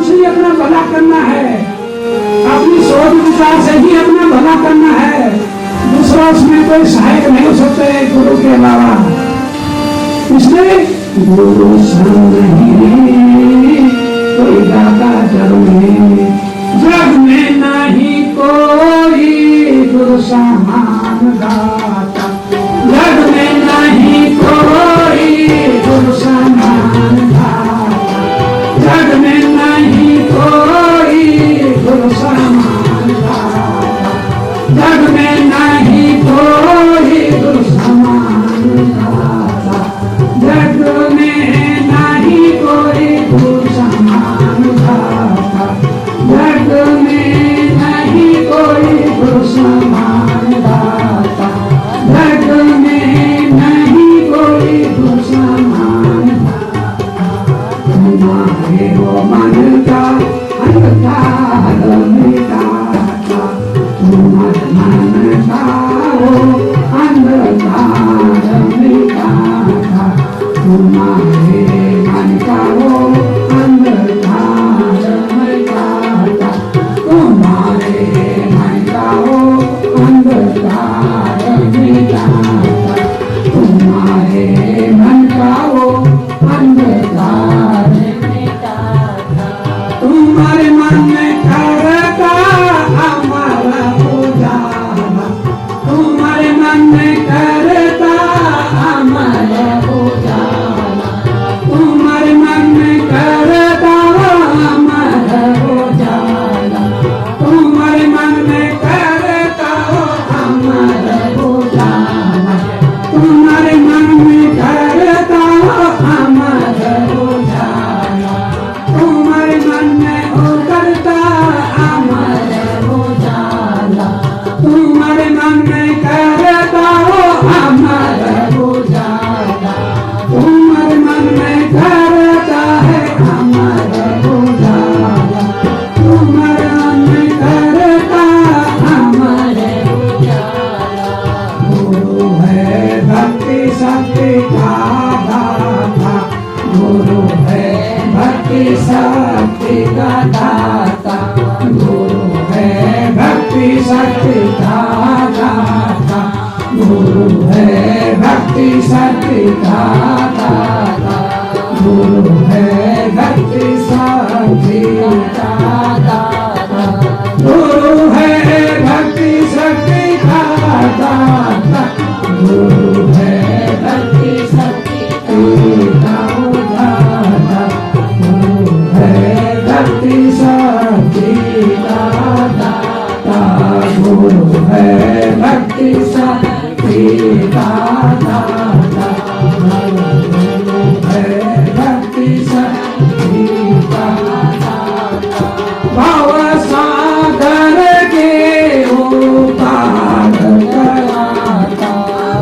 से ही अपना भला करना है, अपनी सोच विचार से ही अपना भला करना है। दूसरा उसमें कोई सहायक नहीं हो सकता है गुरु के अलावा। इसलिए गुरु संग नहीं कोई दाता जग में, जग में नहीं कोई गुरु समान दाता, जग में नहीं कोई गुरु समान दाता, जग में नहीं कोई गुरु समान दाता, जग में नहीं कोई गुरु समान दाता, जग में नहीं कोई गुरु समान दाता, जग में नहीं कोई गुरु समान दाता, जग में नहीं कोई गुरु समान दाता। तुम्हारे वो मन का अंधकार मिटाता, तुम्हारे मन का वो अंधकार मिटाता, तुम्हारे मन का वो अंधकार मिटाता, तुम्हारे मन का वो अंधकार मिटाता, तुम्हारे मन का वो अंधकार मिटाता, तुम्हारे मन में करता हमारा उजाला, तुम्हारे मन में करता हमारा उजाला, तुम्हारे मन में करता हमारा उजाला, तुम्हारे मन में करता हमारा उजाला, तुम्हारे मन में करता हमारा उजाला, तुम्हारे मन में उतरता हमारा उजाला, तुम्हारे मन में करता हमारा उजाला, तुम्हारे मन में करता है हमारा उजाला, तुम्हारे मन में करता हमारा उजाला। गुरु है भक्ति शक्ति का दाता, गुरु है भक्ति शक्ति का दाता, गुरु है भक्ति शक्ति का दाता, गुरु है भक्ति शक्ति का दाता, गुरु है भक्ति शक्ति का दाता, गुरु है भक्ति शक्ति का दाता, गुरु है भक्ति शक्ति का दाता, गुरु है भक्ति शक्ति का दाता, गुरु है भक्ति शक्ति का दाता, गुरु है भक्ति शक्ति का दाता। भव सागर के उपार कराता,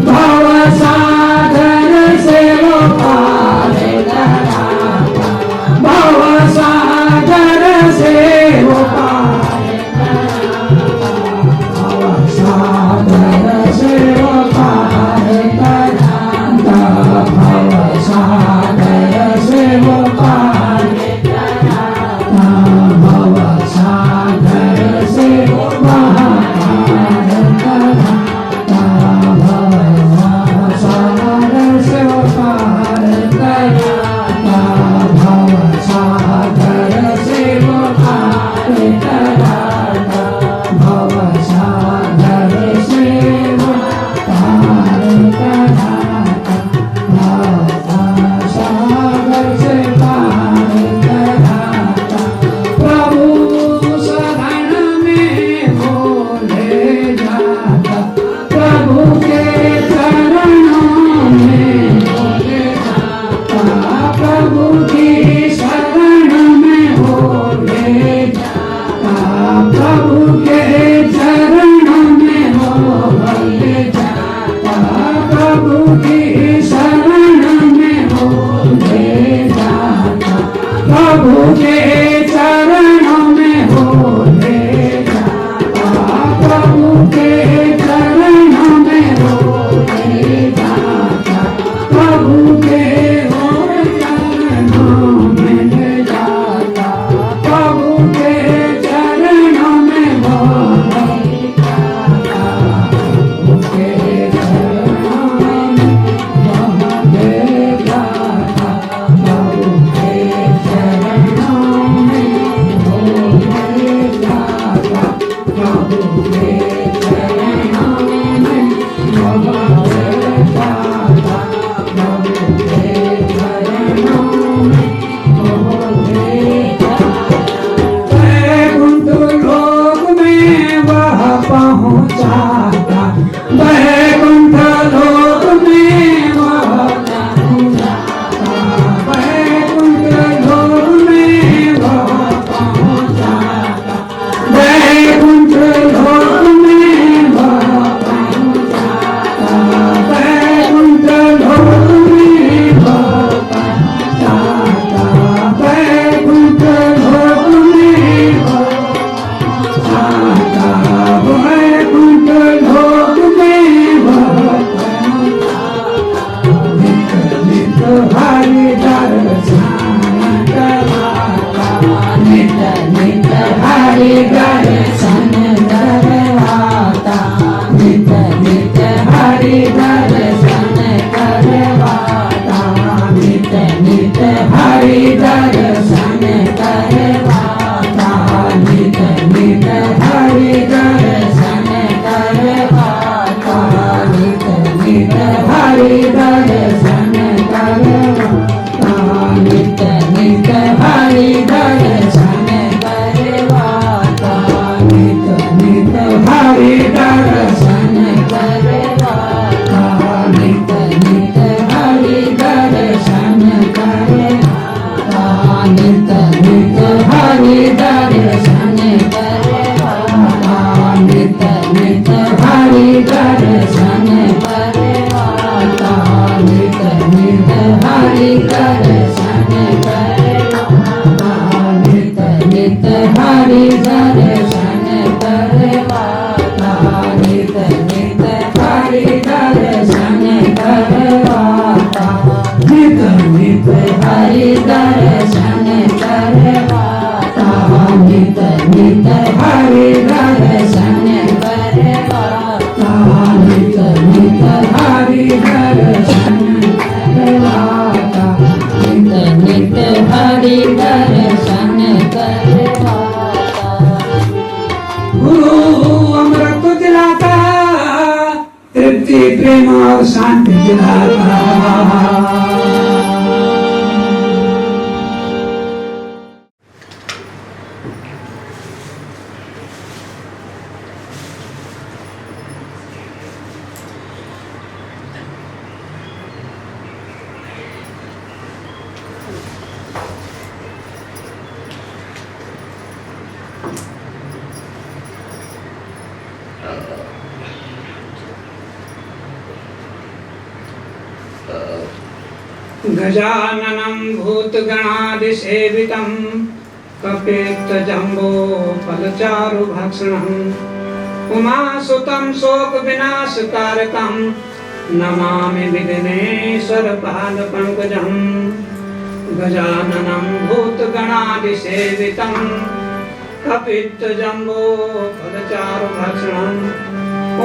भव सागर से वो पार कराता, भव सागर से वो पार कराता, भव सागर से वो पार कराता, भव सागर से वो पार कराता, भव सागर से वो पार कराता, भव सागर से वो पार कराता, भव सागर से वो पार कराता, भव सागर से वो पार कराता, भव सागर से पार कराता। प्रभु शरण में वो ले जाता, प्रभु के चरणों में वो ले जाता, प्रभु की शरण में वो ले जाता, प्रभु के चरणों में वो ले जाता, प्रभु की शरण में वो ले जाता, प्रभु के चरणों में वो ले जाता, प्रभु के चरणों में वो ले जाता, प्रभु के चरणों में ले जाता, नित नित हरि दर्शन करे वाला नित नित हरि दर्शन करे वाला नित नित हरि दर्शन करे वाला नित नित हरि दर्शन करे वाला नित नित हरि दर्शन करे वाला नित नित हरि दर्शन करे वाला नित नित हरि दर्शन करे वाला नित नित हरि दर्शन करे वाला नित नित हरि दर्शन करे वाला। गुरु अमृत दिलाता तृप्ति प्रेम और शांति दिलाता। गजाननं भूतगणादिसेवितं कपित्थजम्बोफलचारुभक्षणं उमासुतं शोकविनाशकारकं नमामि विघ्नेश्वरपादपङ्कजं। गजाननं भूतगणादिसेवितं कपित्थजम्बोफलचारुभक्षणं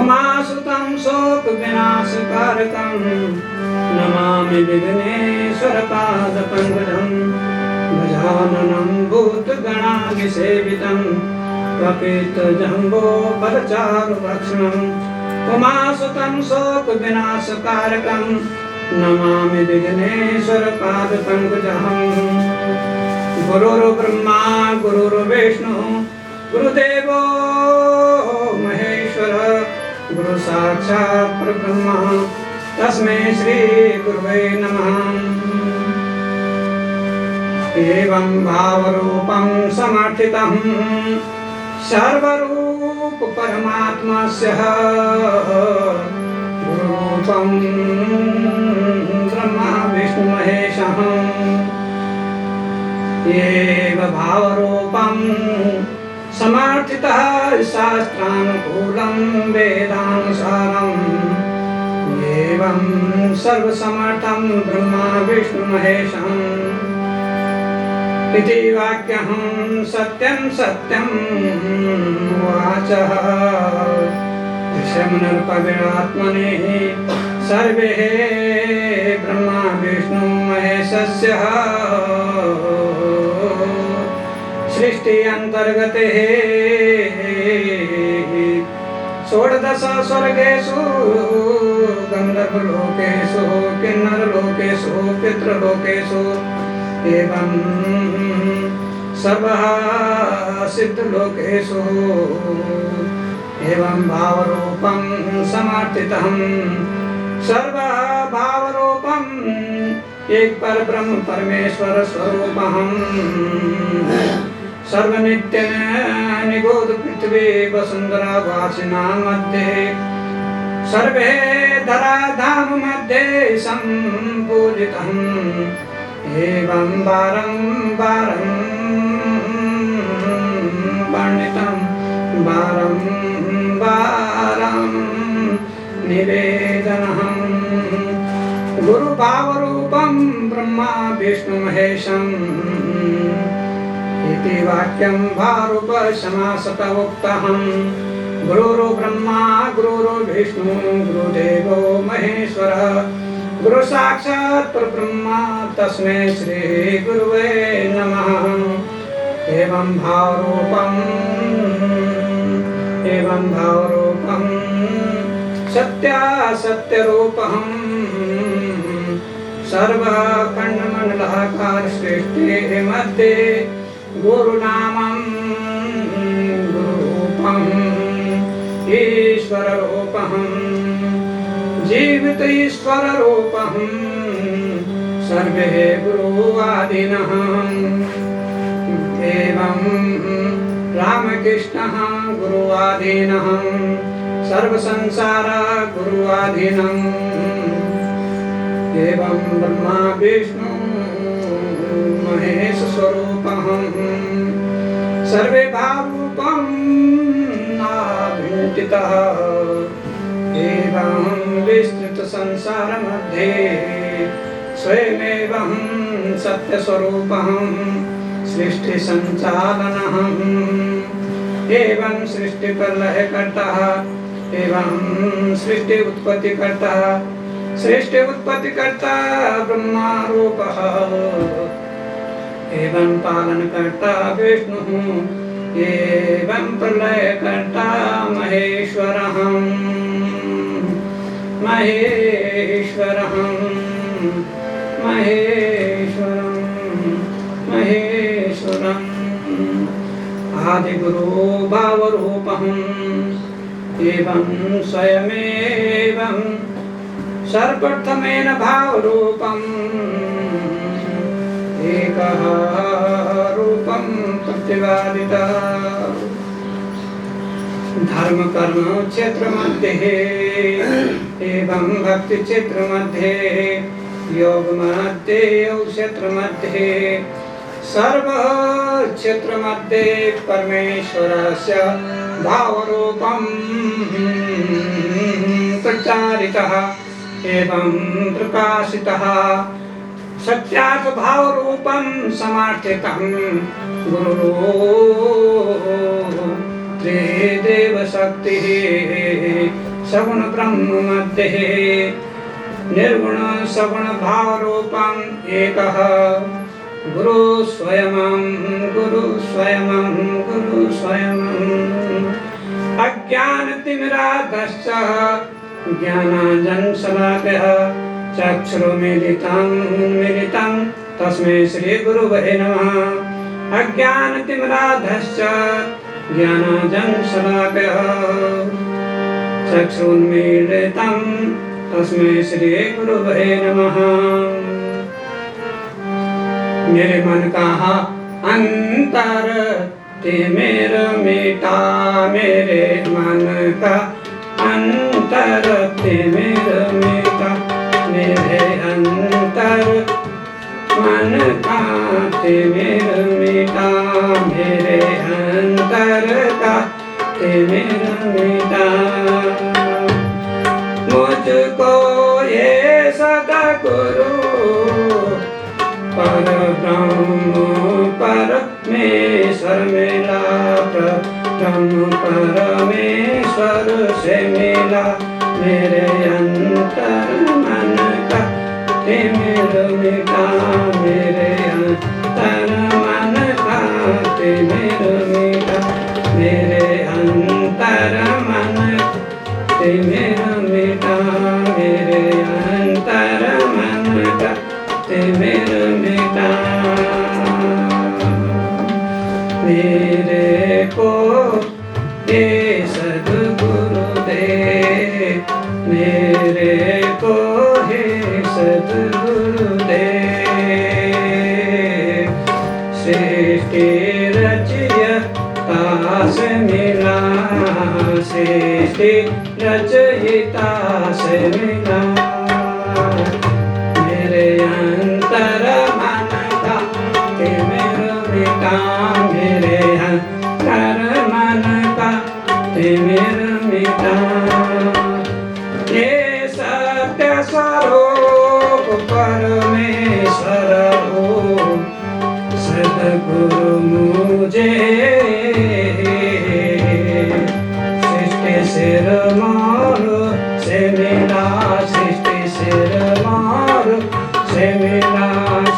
उमासुतं शोकविनाशकारकं नमामि विघ्नेश्वरपादपङ्कजं। गजाननं भूतगणादिसेवितं कपित्थजम्बोफलचारुभक्षणं उमासुतं शोकविनाशकारकं नमामि विघ्नेश्वरपादपङ्कजं। गुरुर्ब्रह्मा गुरुर्विष्णु गुरुदेवो महेश्वर गुरु साक्षात् परब्रह्म तस्मै श्री गुरुवे नमः। एवं भावरूपं समर्थितं सर्वरूप परमात्मस्य गुरुरूपं ब्रह्मा विष्णु महेशः। एव भावरूपं समर्थितः शास्त्रानुकूलं वेदानुसारम् एवं सर्वसमर्थं ब्रह्मा विष्णु महेशम् इति वाक्यहं सत्यं सत्यं वाचः। ऋषिमुनिर्पविरात्मने सर्वे ब्रह्मा विष्णु महेशस्य सृष्टि अंतर्गते षोडश स्वर्गेषु गन्धर्वलोकेषु किन्नरलोकेषु पितृलोकेषु एवं सर्वः सिद्धलोकेषु एवं भावरूपं समर्थितं सर्वभावरूपं एक परब्रह्म परमेश्वर स्वरूपहं सर्वनित्य निगोद पृथ्वी वसुंधरा वासिनां मध्ये सर्वे धराधाम मध्ये संपूजितम् एवं बारंबारं वर्णितं बारंबारं निवेदनम्। गुरुभावरूपं ब्रह्मा विष्णु महेशम् इति वाक्यं भारूपसमासत उक्तहं। गुरुर् ब्रह्मा गुरुर् विष्णु गुरुदेवो महेश्वरः गुरु साक्षात् परब्रह्म तस्मै श्री गुरुवे नमः। एवं भावरूपं सत्यासत्यरूपहं सर्वखण्डमण्डलाकार सृष्टेः मध्ये गुरुनामं गुरुरूपं ईश्वररूपं जीवित ईश्वररूपं सर्वे गुरुवादिनः कृष्णः गुरुवाधीनः सर्वसंसार गुरुवाधीनम् एवं ब्रह्मा विष्णु महेश स्वरूपः सर्वे भावरूपं नाभिन्तितः एवं विस्तृत संसार मध्ये स्वयमेवं सत्यस्वरूपः सृष्टि संचालनः एवं सृष्टि प्रलय करता एवं सृष्टि उत्पत्ति करता सृष्टि उत्पत्ति करता ब्रह्मा रूपः एवं पालन करता विष्णु एवं प्रलय करता महेश्वरः महेश्वरः महेश्वरः महेश्वरम् आदिगुरु भावरूपम् एवं स्वयमेवं सर्वप्रथमेन भावरूपम् एकः रूपं प्रतिपादितः धर्म कर्म क्षेत्र मध्ये एवं भक्ति क्षेत्र मध्ये योग मध्ये योग क्षेत्र मध्ये सर्व क्षेत्र मध्ये परमेश्वरस्य भावरूपं प्रचारितः एवं प्रकाशितः सत्यार्थ भावरूपं समार्थितं गुरु त्रिदेव शक्तिः सगुण ब्रह्म मध्ये निर्गुण सगुण भावरूपम् एकः गुरु स्वयं गुरु स्वयं गुरु स्वयं अज्ञानतिमिरान्धश्च ज्ञानाञ्जनशलाकया चक्षुरुन्मीलितं तस्मै श्री गुरुवे नमः अज्ञानतिमिरान्धश्च ज्ञानाञ्जनशलाकया चक्षुरुन्मीलितं तस्मै श्री गुरुवे नमः मेरे मन का अंतर तिमिर मिटा मेरे मन का अंतर तिमिर मिटा मेरे अंतर मन का तिमिर मिटा मेरे अंतर का तिमिर मिटा मुझको ये सद्गुरु पर ब्रह्म परमेश्वर मिला ब्रह्म परमेश्वर से मिला मेरे अंतर मन का तिमिर मिटा मेरे अंतर मन का तिमिर मिटा मेरे अंतर मन तिमिर मिटा मेरे अंतर मन का तिमिर मिटा मेरे को ये सद्गुरु दे मेरे को हे सद्गुरु दे सृष्टि रचयिता से मिला सृष्टि रचयिता से मिला मेरे अंतर मन का तिमिर मिटा मेरे अंतर मन का तिमिर मिटा ये सत्य स्वरूप परमेश्वर हो सद्गुरु मुझे सृष्टि सिर मारो से मिला सृष्टि सिर मारो से मिला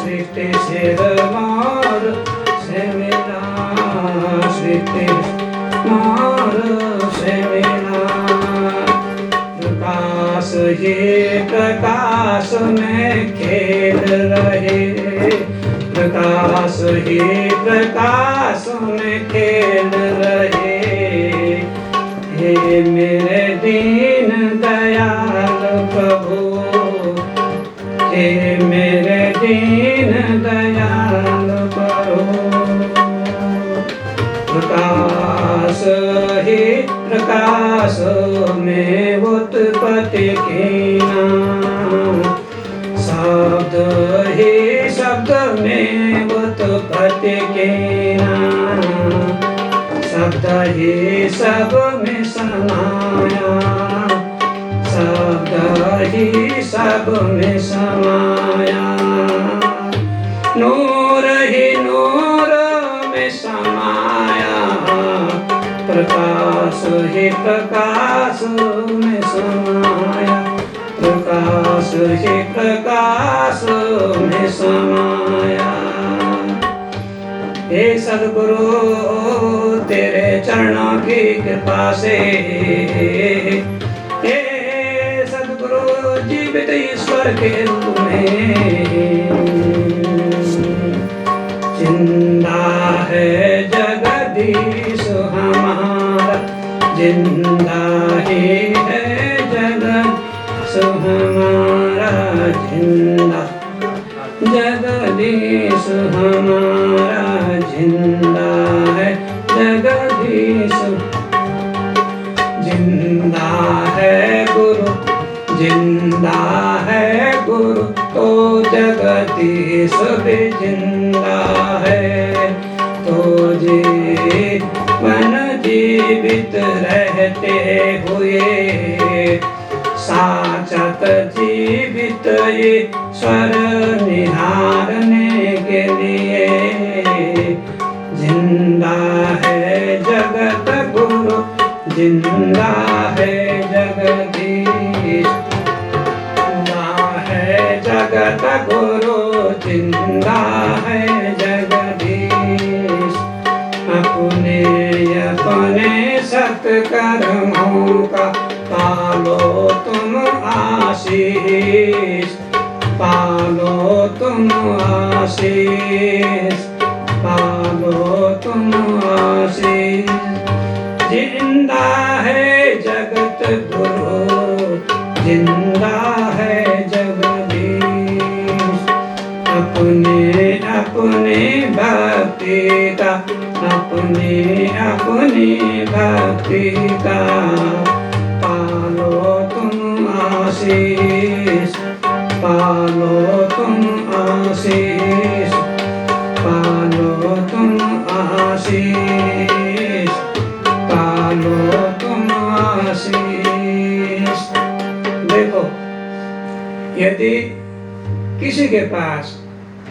सृष्टि सिर मारो से मिला सृष्टि मारो से मिला प्रकाश ही प्रकाश में खेल रहे प्रकाश ही प्रकाश में खेल रहे हे मेरे दीन दयाल प्रभु हे मेरे दीन दयाल प्रभु प्रकाश प्रकाश में उत्पत्ति कीना, शब्द ही शब्द में उत्पत्ति कीना, शब्द ही सब में समाया, शब्द ही सब में समाया, नूर ही नूर में समाया, प्रकाश ही प्रकाश में समाया, प्रकाश ही प्रकाश में समाया। हे सद्गुरु तेरे चरणों की कृपा से, हे सद्गुरु जीवित ईश्वर के रूप में, जिंदा है जगदीश हमारा, जिंदा ही है जगदीश हमारा, जिंदा जगदीश हमारा, जिंदा है जगदीश, जिंदा है गुरु, जिंदा है गुरु तो जगदीश भी जिंदा है, तो जीवन जीवित रहते हुए साचत जीवित ईश्वर निहारने के लिए, जिंदा है जगत गुरु, जिंदा है जगदीश, जिंदा है जगत गुरु, जिंदा है जगदीश। अपने अपने सत्कर्मों का पालो तुम आशीष, पालो तुम आशीष, पालो तुम आशीष। जिंदा है जगत गुरु, जिंदा है जगदीश। अपने अपने भक्ति का, अपने अपने भक्ति का पालो तुम आशीष, पालो तुम आशीष, पालो तुम आशीष, पालो तुम आशीष। देखो, यदि किसी के पास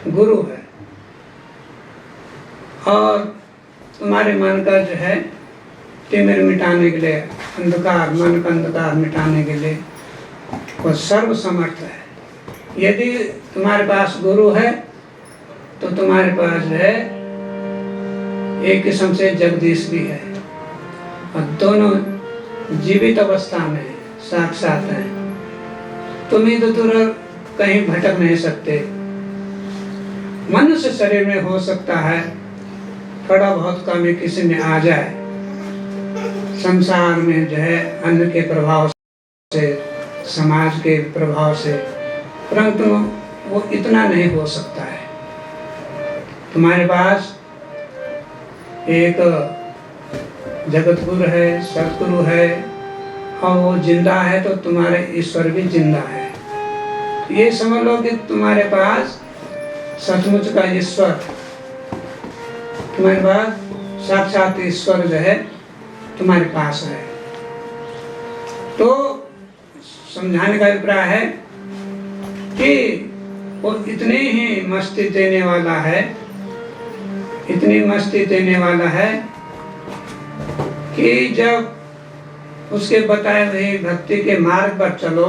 गुरु है और तुम्हारे मन का जो है तिमिर मिटाने के लिए, अंधकार, मन का अंधकार मिटाने के लिए वो सर्व समर्थ है। यदि तुम्हारे पास गुरु है तो तुम्हारे पास जो है एक किस्म से जगदीश भी है, और दोनों जीवित अवस्था में साक्षात हैं। तुम ही तो तुरंत कहीं भटक नहीं सकते। मनुष्य शरीर में हो सकता है थोड़ा बहुत कमी किसी में आ जाए, संसार में जो है अन्न के प्रभाव से, समाज के प्रभाव से, परंतु वो इतना नहीं हो सकता है। तुम्हारे पास एक जगत गुरु है, सतगुरु है, और वो जिंदा है तो तुम्हारे ईश्वर भी जिंदा है। ये समझ लो कि तुम्हारे पास सचमुच का ईश्वर, तुम्हारे पास साक्षात ईश्वर जो है तुम्हारे पास है। तो समझाने का अभिप्राय है कि वो इतनी ही मस्ती देने वाला है, इतनी मस्ती देने वाला है कि जब उसके बताए हुए भक्ति के मार्ग पर चलो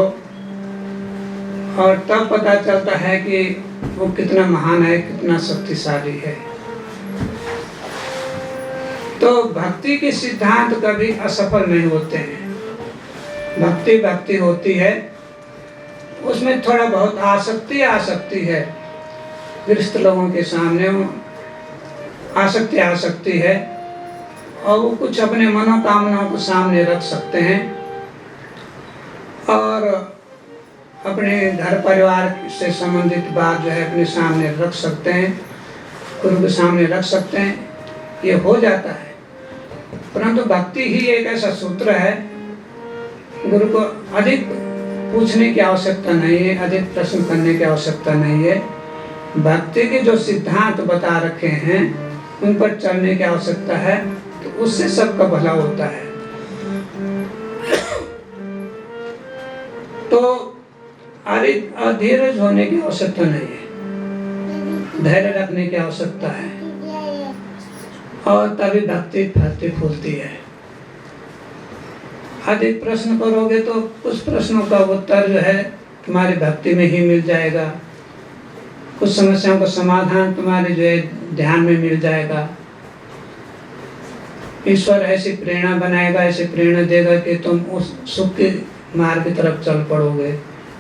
और तब पता चलता है कि वो कितना महान है, कितना शक्तिशाली है। तो भक्ति के सिद्धांत कभी असफल नहीं होते हैं। भक्ति भक्ति होती है, उसमें थोड़ा बहुत आसक्ति आ सकती है, गृहस्थ लोगों के सामने आसक्ति आ सकती है, और वो कुछ अपने मनोकामनाओं को सामने रख सकते हैं और अपने घर परिवार से संबंधित बात जो है अपने सामने रख सकते हैं, गुरु के सामने रख सकते हैं। ये हो जाता है, परंतु भक्ति ही एक ऐसा सूत्र है, गुरु को अधिक पूछने की आवश्यकता नहीं है, अधिक प्रश्न करने की आवश्यकता नहीं है। भक्ति के जो सिद्धांत बता रखे हैं उन पर चलने की आवश्यकता है, तो उससे सबका भला होता है। तो अधीरज होने की आवश्यकता नहीं है, धैर्य रखने की आवश्यकता है, और तभी भक्ति फलती फूलती है। अधिक प्रश्न करोगे तो कुछ प्रश्नों का उत्तर जो है तुम्हारी भक्ति में ही मिल जाएगा, कुछ समस्याओं का समाधान तुम्हारे जो है ध्यान में मिल जाएगा। ईश्वर ऐसी प्रेरणा बनाएगा, ऐसी प्रेरणा देगा कि तुम उस सुख के मार्ग की तरफ चल पड़ोगे।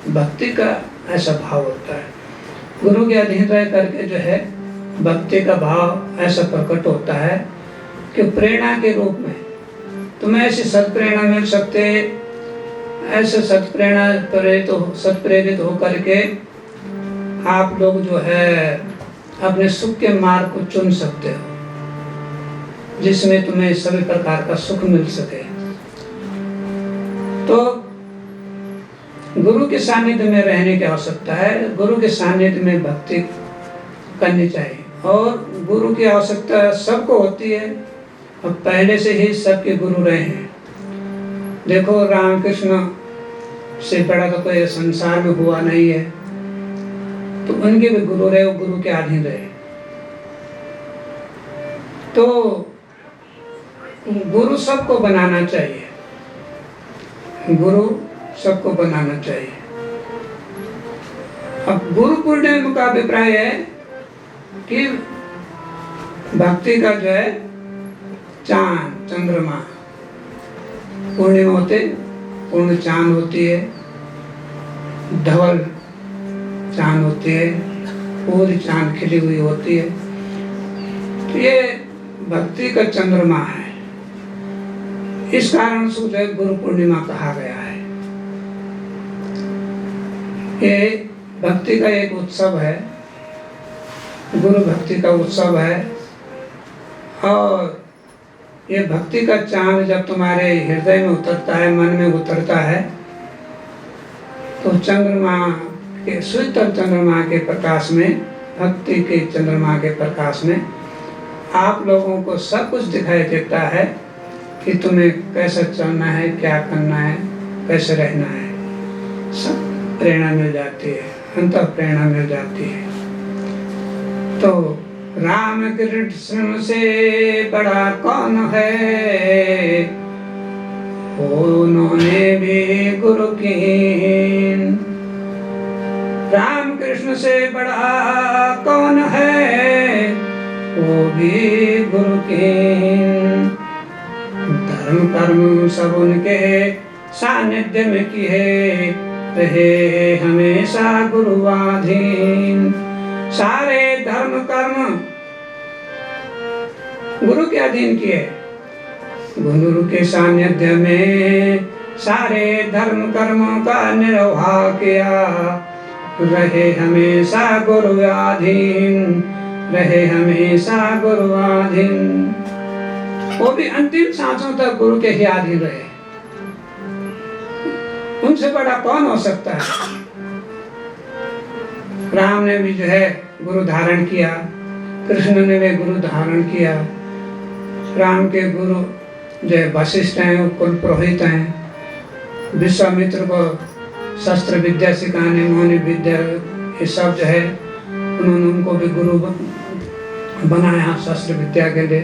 भक्ति का ऐसा भाव होता है, गुरु के अधीन रह करके जो है भक्ति का भाव ऐसा प्रकट होता है कि प्रेरणा के रूप में तुम्हें ऐसी सत्प्रेरणा मिल सकते, ऐसे सत्प्रेरित होकर के आप लोग जो है अपने सुख के मार्ग को चुन सकते हो, जिसमें तुम्हें सभी प्रकार का सुख मिल सके। तो गुरु के सानिध्य में रहने की आवश्यकता है, गुरु के सानिध्य में भक्ति करनी चाहिए। और गुरु की आवश्यकता सबको होती है, और पहले से ही सबके गुरु रहे हैं। देखो रामकृष्ण से बड़ा तो कोई संसार में हुआ नहीं है, तो उनके भी गुरु रहे, वो गुरु के अधीन रहे। तो गुरु सबको बनाना चाहिए, गुरु सबको बनाना चाहिए। अब गुरु पूर्णिमा का अभिप्राय है कि भक्ति का जो है चांद चंद्रमा पूर्णिमा होते, पूर्ण चांद होती है, धवल चांद होती है, पूरी चांद खिली हुई होती है, तो ये भक्ति का चंद्रमा है। इस कारण से जो गुरु पूर्णिमा कहा गया है। ये भक्ति का एक उत्सव है, गुरु भक्ति का उत्सव है। और ये भक्ति का चांद जब तुम्हारे हृदय में उतरता है, मन में उतरता है, तो चंद्रमा के शीतल चंद्रमा के प्रकाश में, भक्ति के चंद्रमा के प्रकाश में आप लोगों को सब कुछ दिखाई देता है कि तुम्हें कैसा चलना है, क्या करना है, कैसे रहना है। सब प्रेरणा मिल जाती है, अंतः प्रेरणा मिल जाती है। तो राम कृष्ण से बड़ा कौन है, उन्होंने भी गुरु कीन। राम कृष्ण से बड़ा कौन है, वो भी गुरु कीन। धर्म कर्म सब उनके सानिध्य में किए, रहे हमेशा गुरुवाधीन। सारे धर्म कर्म गुरु के अधीन किए, गुरु के सानिध्य में सारे धर्म कर्मों का निर्वाह किया। रहे हमेशा गुरुवाधीन, रहे हमेशा गुरुवाधीन। वो भी अंतिम सांसों तक गुरु के ही अधीन रहे। उनसे बड़ा कौन हो सकता है। राम ने भी जो है गुरु धारण किया, कृष्ण ने भी गुरु धारण किया। राम के गुरु जो है वशिष्ठ हैं, वो कुल पुरोहित हैं। विश्वामित्र को शस्त्र विद्या सिखाने, मौनी विद्या, ये सब जो है उन्होंने उनको भी गुरु बनाया शस्त्र विद्या के लिए,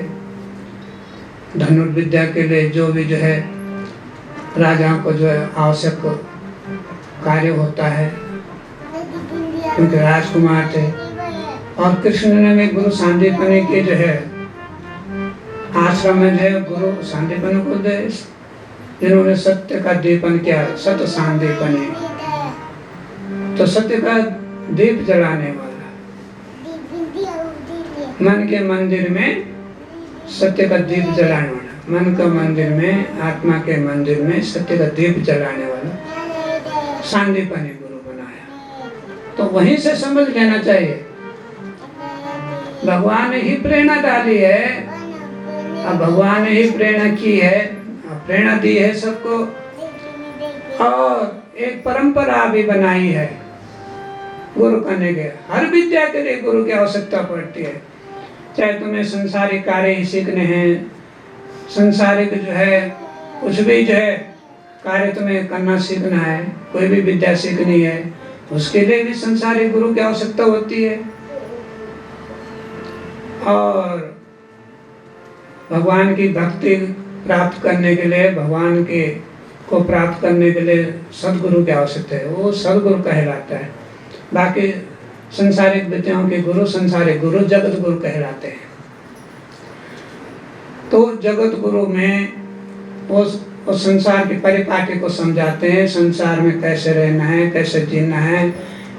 धनुर्विद्या के लिए। जो भी जो है राजाओं को जो है आवश्यक कार्य होता है, उनके राजकुमार थे। और कृष्ण ने भी गुरु सांदीपनि के जो है आश्रम में जो है गुरु सांदीपनि को दे, जिन्होंने सत्य का दीपन किया, सत्य सांदीपनि, तो सत्य का दीप जलाने वाला। मन के मंदिर में सत्य का दीप जलाने वाला, मन का मंदिर में, आत्मा के मंदिर में सत्य का दीप जलाने वाला सांदीपनि गुरु बनाया। तो वहीं से समझ लेना चाहिए, भगवान ने ही प्रेरणा डाली है। अब भगवान ने ही प्रेरणा की है, प्रेरणा दी है सबको, और एक परंपरा भी बनाई है गुरु करने के। हर विद्या के लिए गुरु की आवश्यकता पड़ती है। चाहे तुम्हें संसारिक कार्य ही सीखने हैं, संसारिक जो है कुछ भी जो है कार्य तुम्हें करना सीखना है, कोई भी विद्या सीखनी है, उसके लिए भी संसारिक गुरु की आवश्यकता होती है। और भगवान की भक्ति प्राप्त करने के लिए, भगवान के को प्राप्त करने के लिए सदगुरु की आवश्यकता है, वो सदगुरु कहलाता है। बाकी संसारिक विद्याओं के गुरु, संसारिक गुरु जगत गुरु कहलाते हैं। तो जगत गुरु में वो संसार के परिपाटी को समझाते हैं, संसार में कैसे रहना है, कैसे जीना है,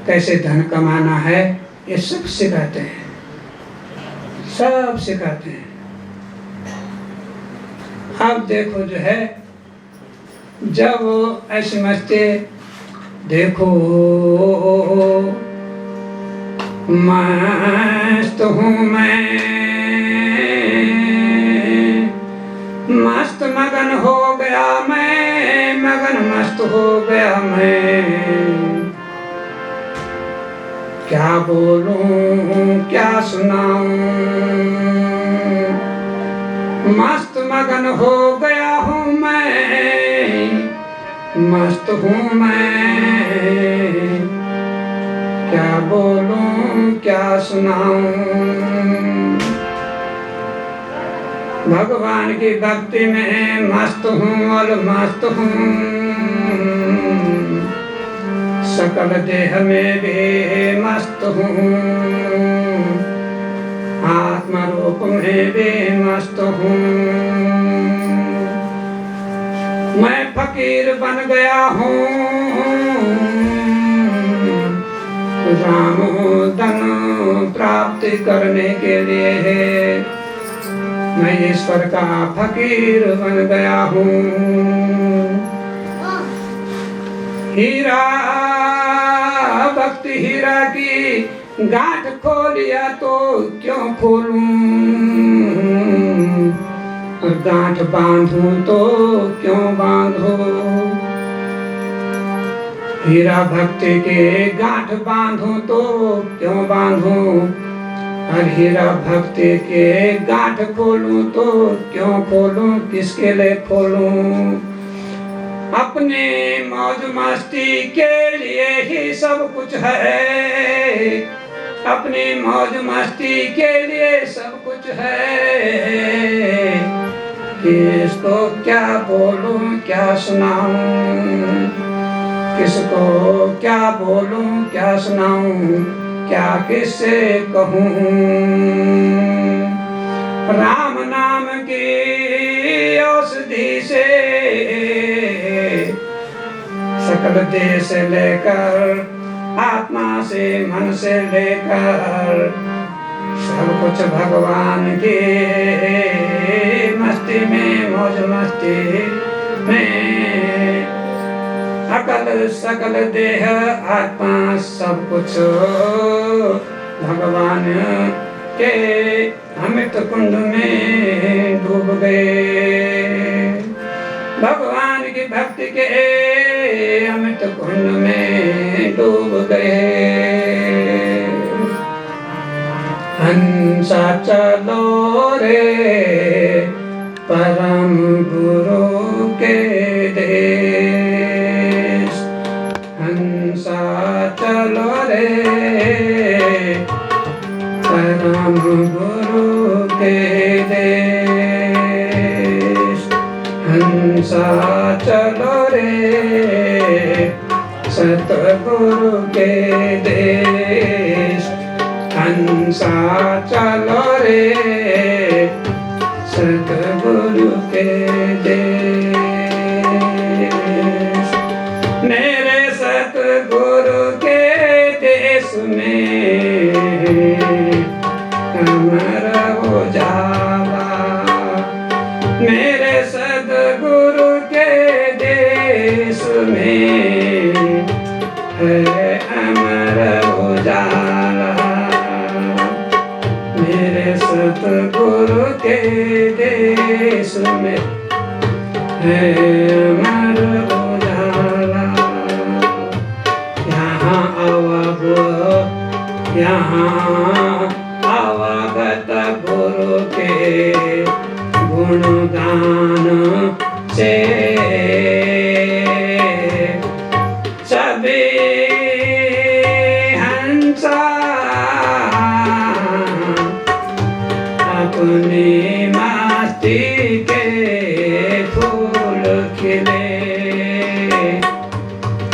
कैसे धन कमाना है, ये सब सिखाते हैं, सब सिखाते हैं। अब देखो जो है, जब ऐसे मस्ते देखो मस्त हूँ मैं, मस्त मगन हो गया मैं, मगन मस्त हो गया मैं, क्या बोलूं क्या सुनाऊं, मस्त मगन हो गया हूँ मैं, मस्त हूँ मैं, क्या बोलूं क्या सुनाऊं। भगवान की भक्ति में मस्त हूँ और मस्त हूँ, सकल देह में भी मस्त हूँ, आत्मा रूप में भी मस्त हूँ। मैं फकीर बन गया हूँ, राम धन प्राप्ति करने के लिए है, मैं ईश्वर का फकीर बन गया हूँ। हीरा भक्ति हीरा की गांठ खोलिया तो क्यों खोलूं, और गांठ बांधूं तो क्यों बांधूं। हीरा भक्ति के गांठ बांधूं तो क्यों बांधूं, और हीरा भक्ति के गांठ खोलूं तो क्यों खोलूं, किसके लिए खोलूं। अपने मौज मस्ती के लिए ही सब कुछ है, अपनी मौज मस्ती के लिए सब कुछ है, किसको क्या बोलूं क्या सुनाऊं, किसको क्या बोलूं क्या सुनाऊं, क्या किससे कहूँ। राम नाम की औषधि से सकल देह से लेकर, आत्मा से मन से लेकर, सब कुछ भगवान की मस्ती में, मौज मस्ती में, अकल सकल देह आत्मा सब कुछ भगवान के अमृत कुंड में डूब गए। भगवान की भक्ति के अमृत कुंड में डूब गए। हंसा चलो रे परम गुरु के देश, हंसा चलो रे परम गुरु के देश, हंसा चलो रे सतगुरु के देश, हंसा चलो रे सतगुरु के देश। मेरे सतगुरु के देश में अमर हो जावा, मेरे सतगुरु के देश में है अमर हो जावा, मेरे सतगुरु के देश में है अमर उजाला। यहाँ अवगत गुरु के गुणगान से सभी हंसा अपनी मस्ती के फूल खिले,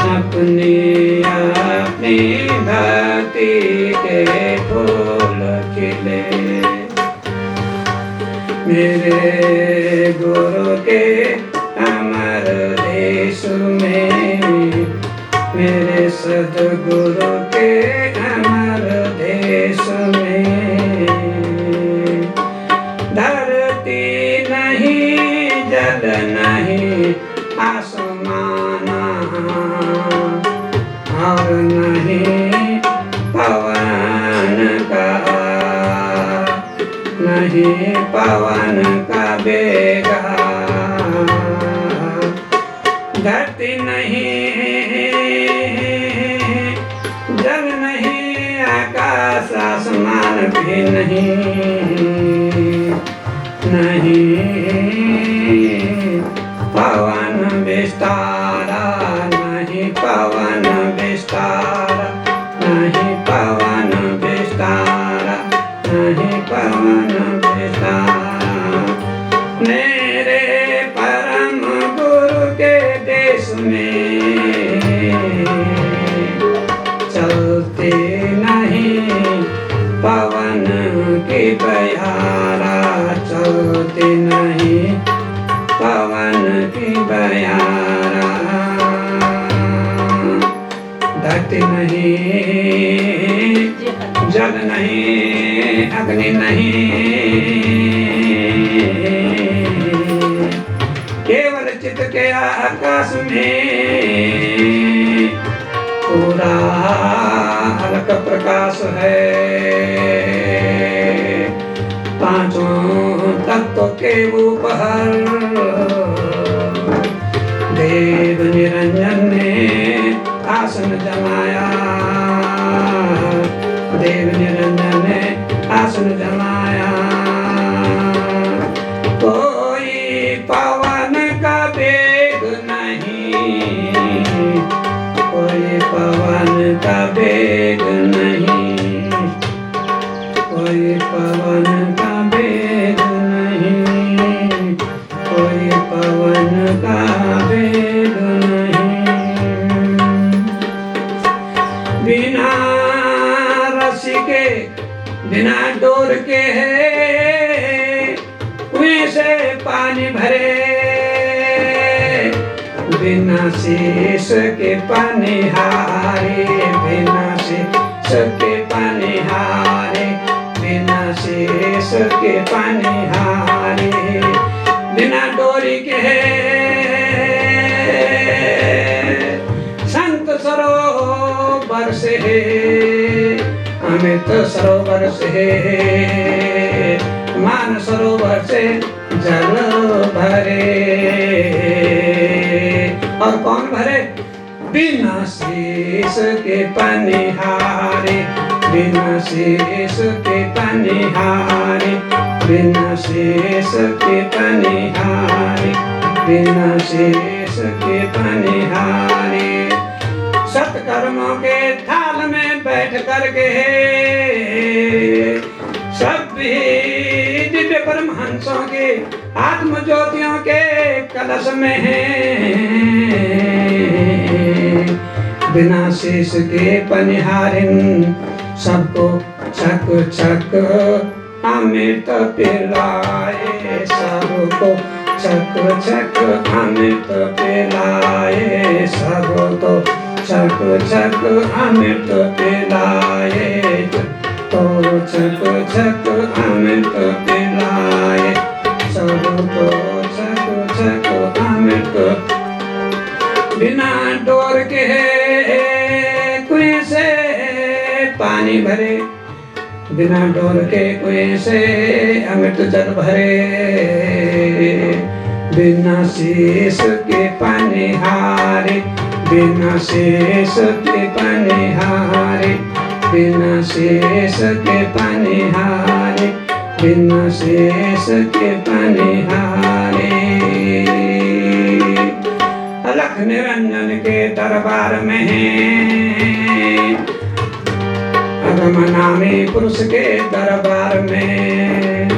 अपनी भक्ति के फूल खिले। मेरे गुरु के अमर देश में, मेरे सद्गुरु के अमर देश में, धरती नहीं जल नहीं आसमान और नहीं पवन का, नहीं पवन का बेगा। धरती नहीं जल नहीं आकाश आसमान भी नहीं, नहीं पवन विस्तारा, नहीं पवन विस्तारा, नहीं पवन विस्तारा, नहीं पवन विस्तारा। मेरे परम गुरु के देश में चलते नहीं पवन की बयारा, चलते नहीं पवन की बयारा। धरती नहीं जल नहीं अग्नि नहीं, केवल चित्त के आकाश में पूरा अलग प्रकाश है। पांचों तत्व के ऊपर देव निरंजन ने आसन जमाया, देव निरंजन ने आसन जमाया। कोई पवन का वेग नहीं, कोई पवन का वेग नहीं, कोई पवन का वेग नहीं, कोई पवन का वेग नहीं। बिना रस्सी के बिना डोर के है कुएं से पानी भरे, बिना शीश के पानी हारे, बिना शीश के पानी हारे, बिना शीश के पानी हारे। बिना डोरी के संत सरोवर से अमृत सरोवर से मान सरोवर से जल भरे। और कौन भरे? बिना शीश के पनिहारे, बिना शीश के पनिहारे, बिना शीश के पनिहारे, बिना शीश के पनिहारे। सत्कर्मों के थाल में बैठ कर के सब भी दिव्य परमहंसों के आत्म ज्योतियों के कलश में है। बिना शीश के पनिहारिन सबको छक छक अमृत पिलाए, सबको छक छक अमृत पिलाए, सबको छक छक अमृत पिलाए, तो छक छक अमृत पिलाए, सबको छक छक अमृत। बिना डोर के कुएं से पानी भरे, बिना डोर के कुएं से अमृत जल भरे, बिना शीश के पनिहारे, बिना शीश के पनिहारे, बिना शीश के पनिहारे, बिना शीश के पनिहारे। अलख निरंजन के दरबार में अगमनामी पुरुष के दरबार में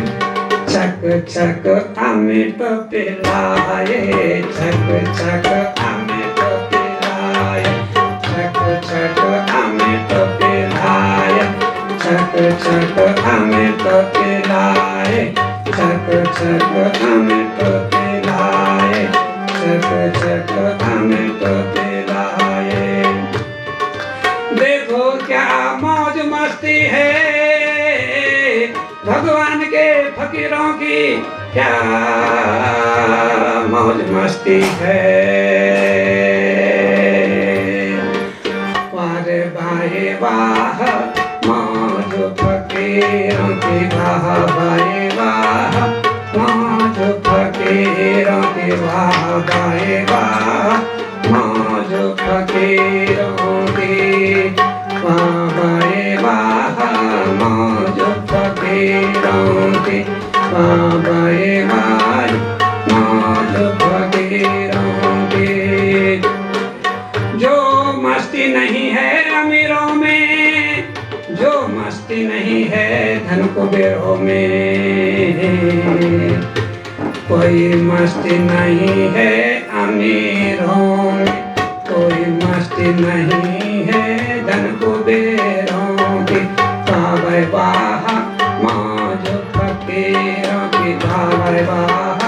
छक छक अमृत पिलाए, छक छक अमृत पिलाए, छक छक अमृत पिलाए, छक छक अमृत पिलाए, छक छक अमृत पिलाए, छक छक अमृत पिलाए। देखो क्या मौज मस्ती है भगवान के फकीरों की, क्या मौज मस्ती है। वारे भाई वाह मौज फकीरों की, वाह भाई वाह मौज फकीरों की, वाह भाई वाह मौज फकीरों की, वाह भाई वाह मौज फकीरों की, वाह भाई वाह मौज फकीरों की। जो मस्ती नहीं है अमीरों में, जो मस्ती नहीं है धन कुबेरों में, कोई मस्ती नहीं है अमीरों में, कोई मस्ती नहीं है धन कुबेरों की। वाह वाह मौज फकीरों की, वाह वाह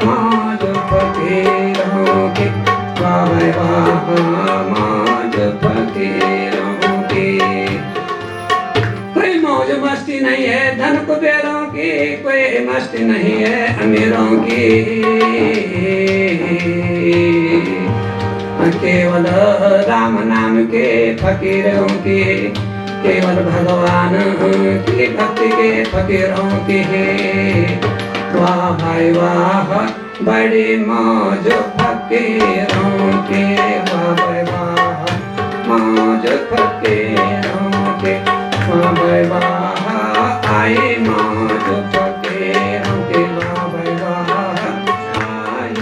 मौज फकीरों की, वाह वाह मौज फकीरों की। कोई मौज मस्ती नहीं है धन कुबेरों की, कोई मस्ती नहीं है अमीरों की। केवल राम नाम के फकीरों की, केवल भगवान की भक्ति के फकीरों की। वाह भाई वाह बड़ी मौज फकीरों की, वाह भाई वाह मौज फकीरों की, वाह भाई वाह आई मौज फकीरों की, वाह भाई वाह आई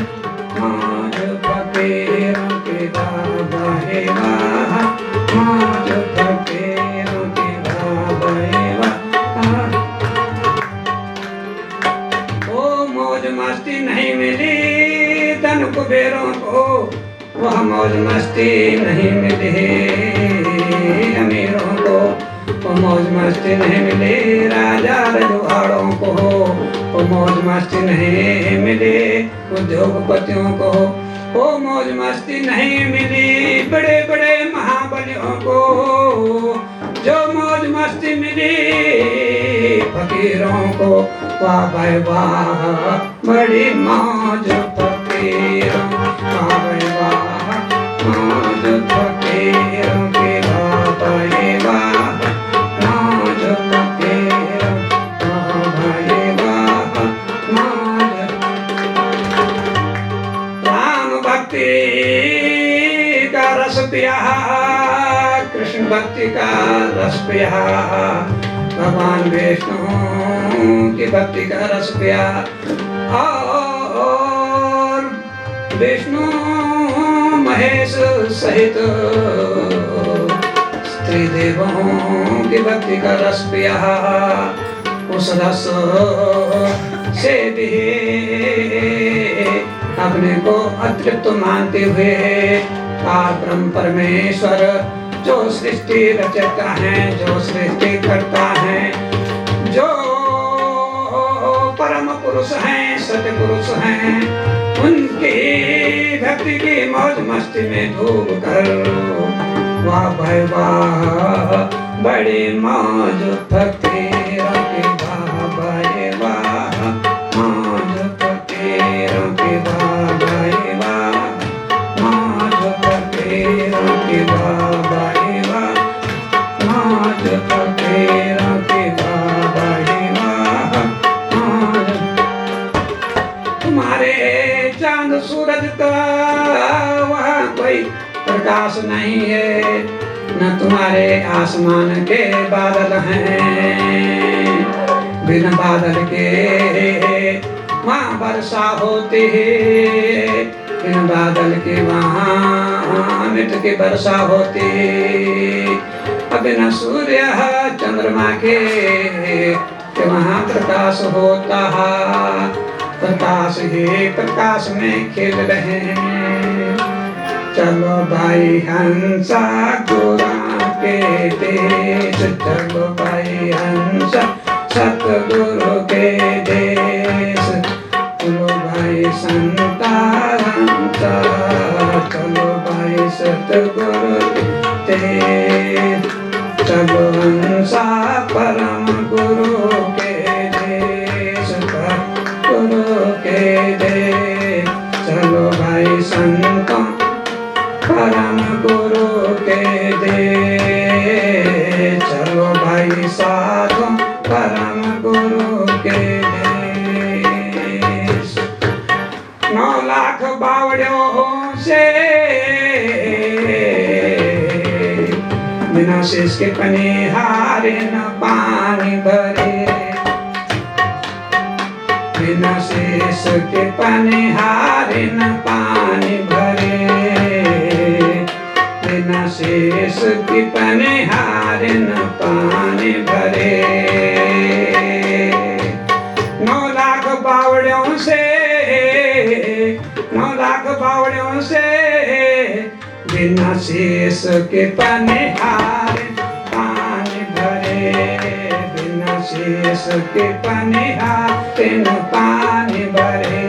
मौज फकीरों की, वाह भाई वाह मौज फकीरों की, वाह भाई वाह। ओ मौज मस्ती नहीं मिली धन कुबेरों को, वह मौज मस्ती नहीं मिली अमीरों को, वो मौज मस्ती नहीं मिली राजा रजुआड़ों को, वो मौज मस्ती नहीं मिली उद्योगपतियों को, वो मौज मस्ती नहीं मिली बड़े बड़े महाबलियों को। जो मौज मस्ती मिली फकीरों को, वाह भाई वाह बड़ी मौज फकीरों, वाह भाई वाह मौज फकीरों की, वाह भाई वाह मौज फकीरों, वाह भाई वाह मौज। राम भक्ति का रस पिया, कृष्ण भक्ति का रस पिया, भगवान विष्णु की भक्ति का रस पिया, और विष्णु महेश सहित स्त्री देवों की भक्ति का रस पिया। उस रस से भी अपने को अतृप्त मानते हुए आप ब्रह्म परमेश्वर जो सृष्टि रचता है, जो सृष्टि करता है, जो परम पुरुष हैं, सत्य पुरुष हैं, उनकी भक्ति की मौज मस्ती में डूब कर वाह भाई वाह बड़ी मौज फकीरों की, वाह भाई वाह मौज फकीरों की, वाह भाई वाह मौज फकीरों की, वाह भाई वाह मौज फकीरों की, वाह सूरज का वहाँ कोई प्रकाश नहीं है, न तुम्हारे आसमान के बादल हैं। बिन बादल के वहाँ वर्षा होती है, बिन बादल के वहाँ अमृत की वर्षा होती। अब बिना सूर्य चंद्रमा के वहाँ प्रकाश होता है। प्रकाश ही प्रकाश में खेल रहे हैं। चलो भाई हंसा गोरा के देश, चलो भाई हंसा सतगुरु के देश। चलो भाई संता हंसा, चलो भाई सतगुरु के देश। चलो हंसा परम गुरु के देश, गुरु के देश। चलो भाई संतों परम गुरु के देश। चलो भाई साधु परम गुरु के देश। 9 लाख बावड़ियों से बिना शेष के पनिहारे न पानी भरे, बिना शेष के पनिहारे न पानी भरे, बिना शेष के पनिहारे न पानी भरे। 9 लाख बावड़ियों से, 9 लाख बावड़ियों से बिना शेष के पनिहारे पानी भरे, बिना शेष के पनिहारे न पानी भरे,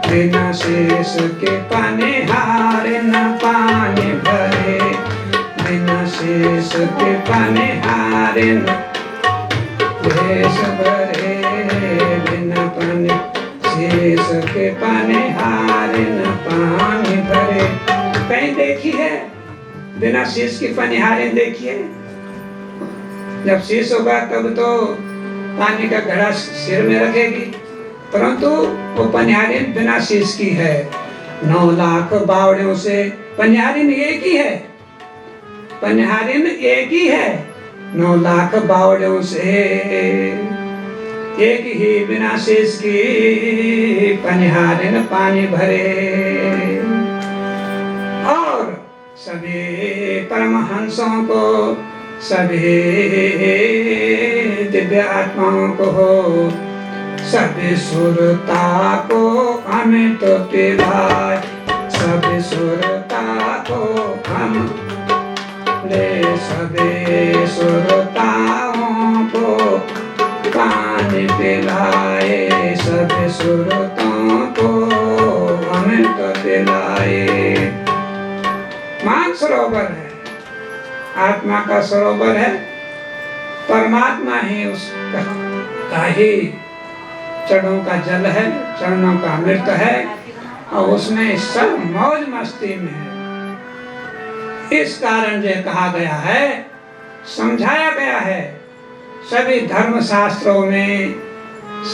बिना शेष के पनिहारे न पानी भरे, बिना शेष के पनिहारे न शेष भरे, बिना पानी शेष के पनिहारे न पानी भरे। कहीं देखी है बिना शीश की पनिहारे? देखिए, जब शीश होगा तब तो पानी का घड़ा सिर में रखेगी, परंतु वो पनिहारिन बिना शीश की है। 9 लाख बावड़ियों से पनिहारिन एक ही है, पनिहारिन एक ही है। 9 लाख बावड़ियों से एक ही बिना शीश की पनिहारिन पानी भरे। और सभी परमहंसों को, सभी दिव्य आत्माओं को, सभी सुरता को अमित पिलाए, सभी सुरता को हम ले, सभी सुरताओं को पानी पिलाए, सभी सुरताओं को अमित पिलाए। मान सरोवर है, आत्मा का सरोवर है, परमात्मा ही उसका ही चरणों का जल है, चरणों का अमृत है, और उसमें सब मौज मस्ती में है। इस कारण जो कहा गया है, समझाया गया है, सभी धर्म शास्त्रों में,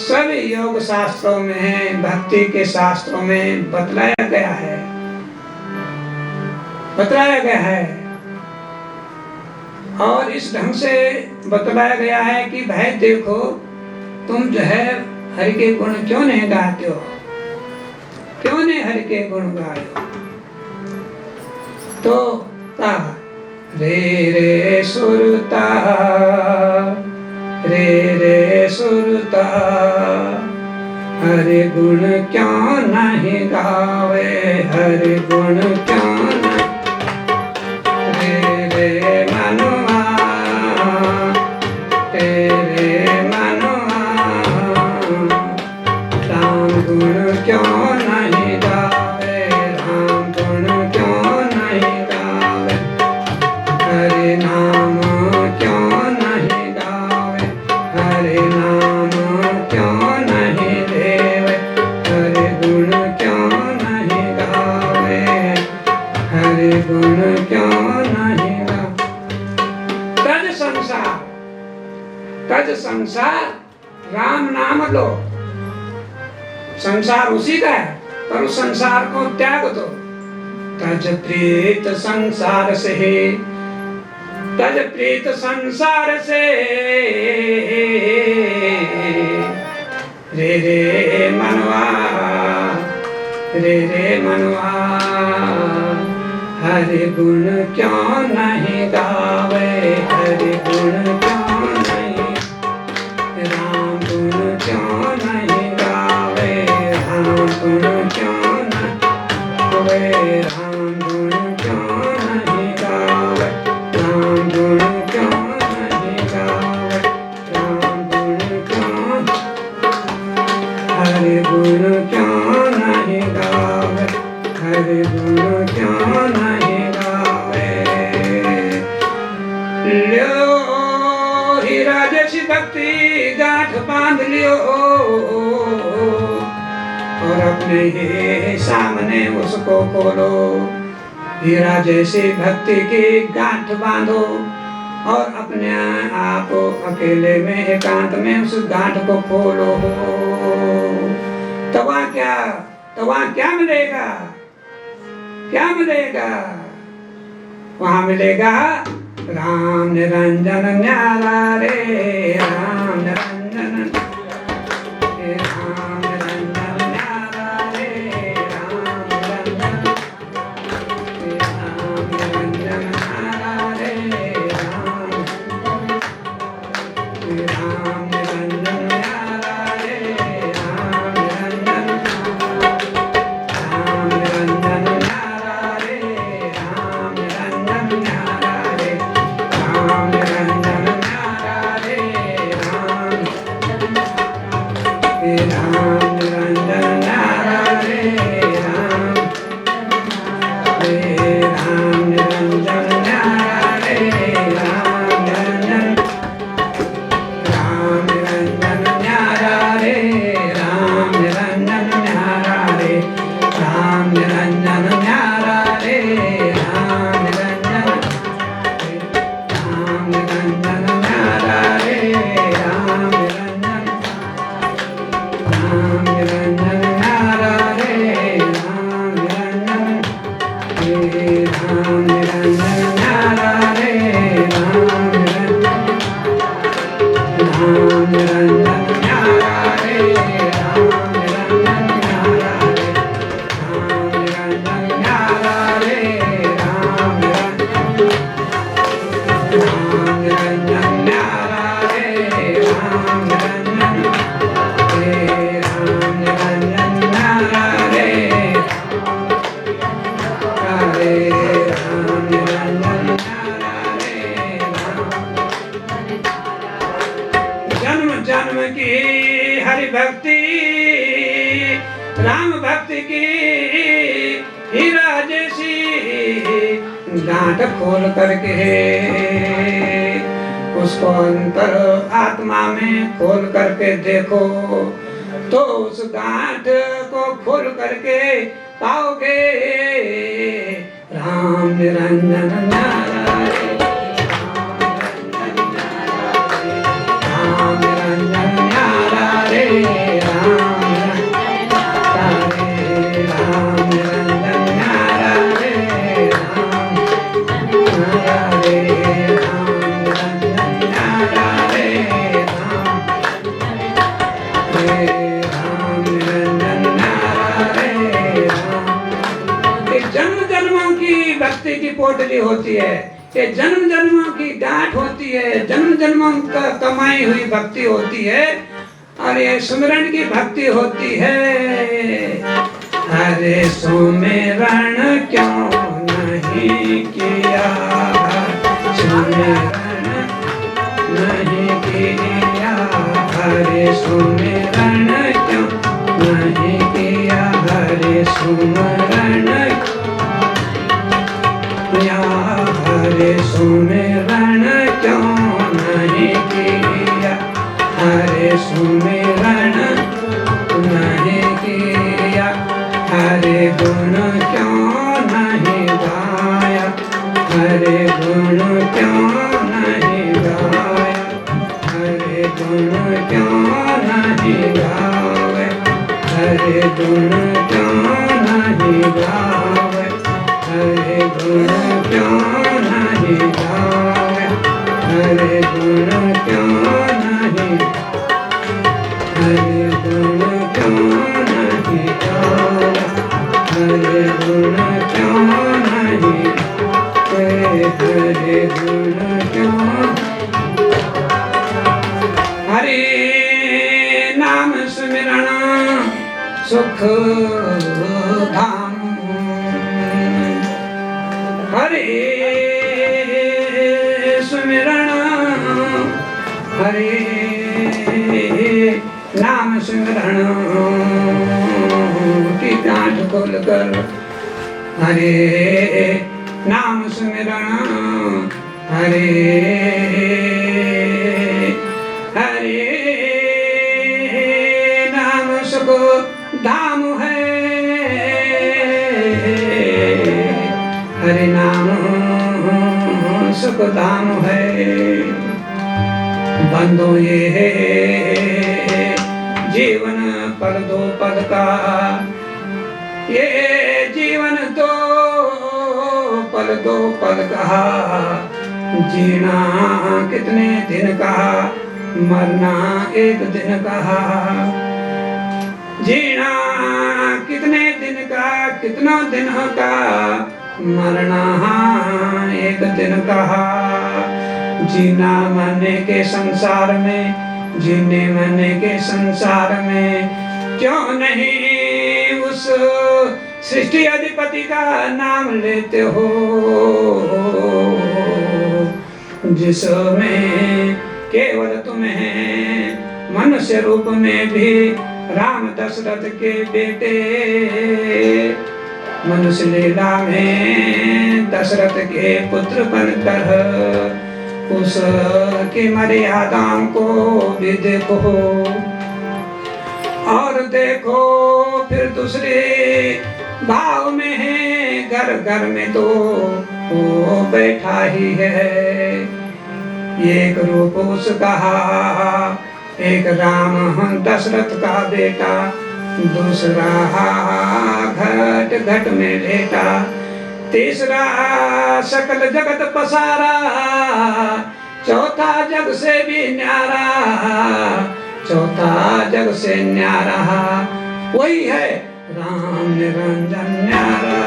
सभी योग शास्त्रों में, भक्ति के शास्त्रों में बतलाया गया है, बतलाया गया है। और इस ढंग से बतलाया गया है कि भाई देखो, तुम जो है हरि के गुण क्यों नहीं गाते हो, क्यों नहीं हरि के गुण गाए हो? तो कहा रे रे सुरता, रे रे सुरता, हरि गुण क्यों नहीं गावे, हरि गुण क्यों नहीं। रे रे मनुआ, तेरे मनुआ, राम गुण क्यों नहीं गावे, राम गुण क्यों नहीं गावे, हरि नाम क्यों नहीं गावे, हरि नाम क्यों नहीं लेवे, हरि गुण क्यों नहीं गावे, हरि गुण क्यों नहीं गावे। तज संसार राम नाम लो, संसार उसी का है, पर उस संसार को त्याग दो। तज प्रीत संसार से, तज प्रीत संसार से, रे रे मनवा, रे रे मनवा, हरि गुण क्यों नहीं गावे, हरि गुण क्यों नहीं, राम गुण क्यों नहीं गावे, राम गुण क्यों नहीं गावे, राम गुण क्यों नहीं गावे, राम गुण क्यों नहीं गावे, राम गुण क्यों, हरि गुण क्यों नहीं गावे, हरि गुण क्यों नहीं गावे। लो हीरा जैसी भक्ति गांठ बांध लियो और अपने ही सामने उसको खोलो। हीरा जैसी भक्ति की गांठ बांधो और अपने आप अकेले में एकांत में उस गांठ को खोलो। तो वहाँ क्या मिलेगा, क्या मिलेगा? वहाँ मिलेगा राम निरंजन न्यारा रे, राम निरंजन, राम निरंजन न्यारा रे, राम निरंजन, राम निरंजन न्यारा रे, राम निरंजन न्यारा रे, राम निरंजन, राम निरंजन न्यारा रे, राम निरंजन न्यारा रे, राम निरंजन न्यारा रे, राम निरंजन न्यारा रे, राम निरंजन न्यारा रे, राम निरंजन, राम निरंजन न्यारा रे, राम निरंजन न्यारा रे, राम निरंजन न्यारा रे, राम निरंजन, राम निरंजन न्यारा रे, राम निरंजन, राम निरंजन न्यारा रे, राम निरंजन, राम निरंजन न्यारा रे, राम निरंजन, राम निरंजन न्यारा रे, राम निरंजन न्यारा रे, राम निरंजन न्यारा रे, राम निरंजन न्यारा रे, राम निरंजन, राम निरंजन न्यारा रे, हरे राम निरंजन न्यारा रे, जन्म जन्म की हरि भक्ति, राम भक्ति की हीरा जैसी गांठ खोल करके उसको अंतर आत्मा में खोल करके देखो तो उस गांठ को खोल करके पाओगे राम निरंजन न्यारा रे, राम निरंजन न्यारा रे, राम निरंजन न्यारा रे, राम न्यारा रे, राम निरंजन न्यारा रे, राम निरंजन न्यारा रे, राम। ये जन्म जन्मों की भक्ति की पोटली होती है, ये जन्म जन्मों की गांठ होती है, जन्म जन्मों का कमाई हुई भक्ति होती है और ये सुमिरन की भक्ति होती है। हरे सुमिरन क्यों नहीं किया, सुमिरन नहीं किया, हरे सुमिरन क्यों नहीं किया, हरे सुमिरन किया, हरे सुमिरन क्यों नहीं किया, हरे सुमिरन नहीं किया, हरे गुण क्यों नहीं गाया, हरे गुण क्यों नहीं गाया, हरे गुण क्यों नहीं गाया। हरे गुण क्यों नहीं गावे, हरे गुण क्यों नहीं गावे, हरे गुण क्यों नहीं, हरे गुण क्यों नहीं गावे, हरे गुण क्यों नहीं, हरे गुण क्यों। हरे नाम स्मरण सुख धाम, हरे स्मरण, हरे नाम स्मरण की गांठ खोल कर, हरे नाम स्मरण, हरे हरे नाम सुख धाम है, हरे नाम सुख धाम है। बंधो ये है जीवन पल दो पल का, ये जीवन दो पल का, जीना कितने दिन का, मरना एक दिन का, जीना कितने दिन का, कितना दिन का, मरना एक दिन का। जीना मरने के संसार में, जीने मरने के संसार में क्यों नहीं उस सृष्टि अधिपति का नाम लेते हो, जिसमें केवल तुम्हें मनुष्य रूप में भी राम दशरथ के बेटे, मनुष्य लीला में दशरथ के पुत्र बनकर उसकी मर्यादाओं को भी देखो, और देखो फिर दूसरे भाव में है, घर घर में तो वो बैठा ही है। एक रूप उसका, एक राम दशरथ का बेटा, दूसरा घट घट में लेटा, तीसरा सकल जगत पसारा, चौथा जग से भी न्यारा, चौथा जग से न्यारा वही है राम निरंजन न्यारा।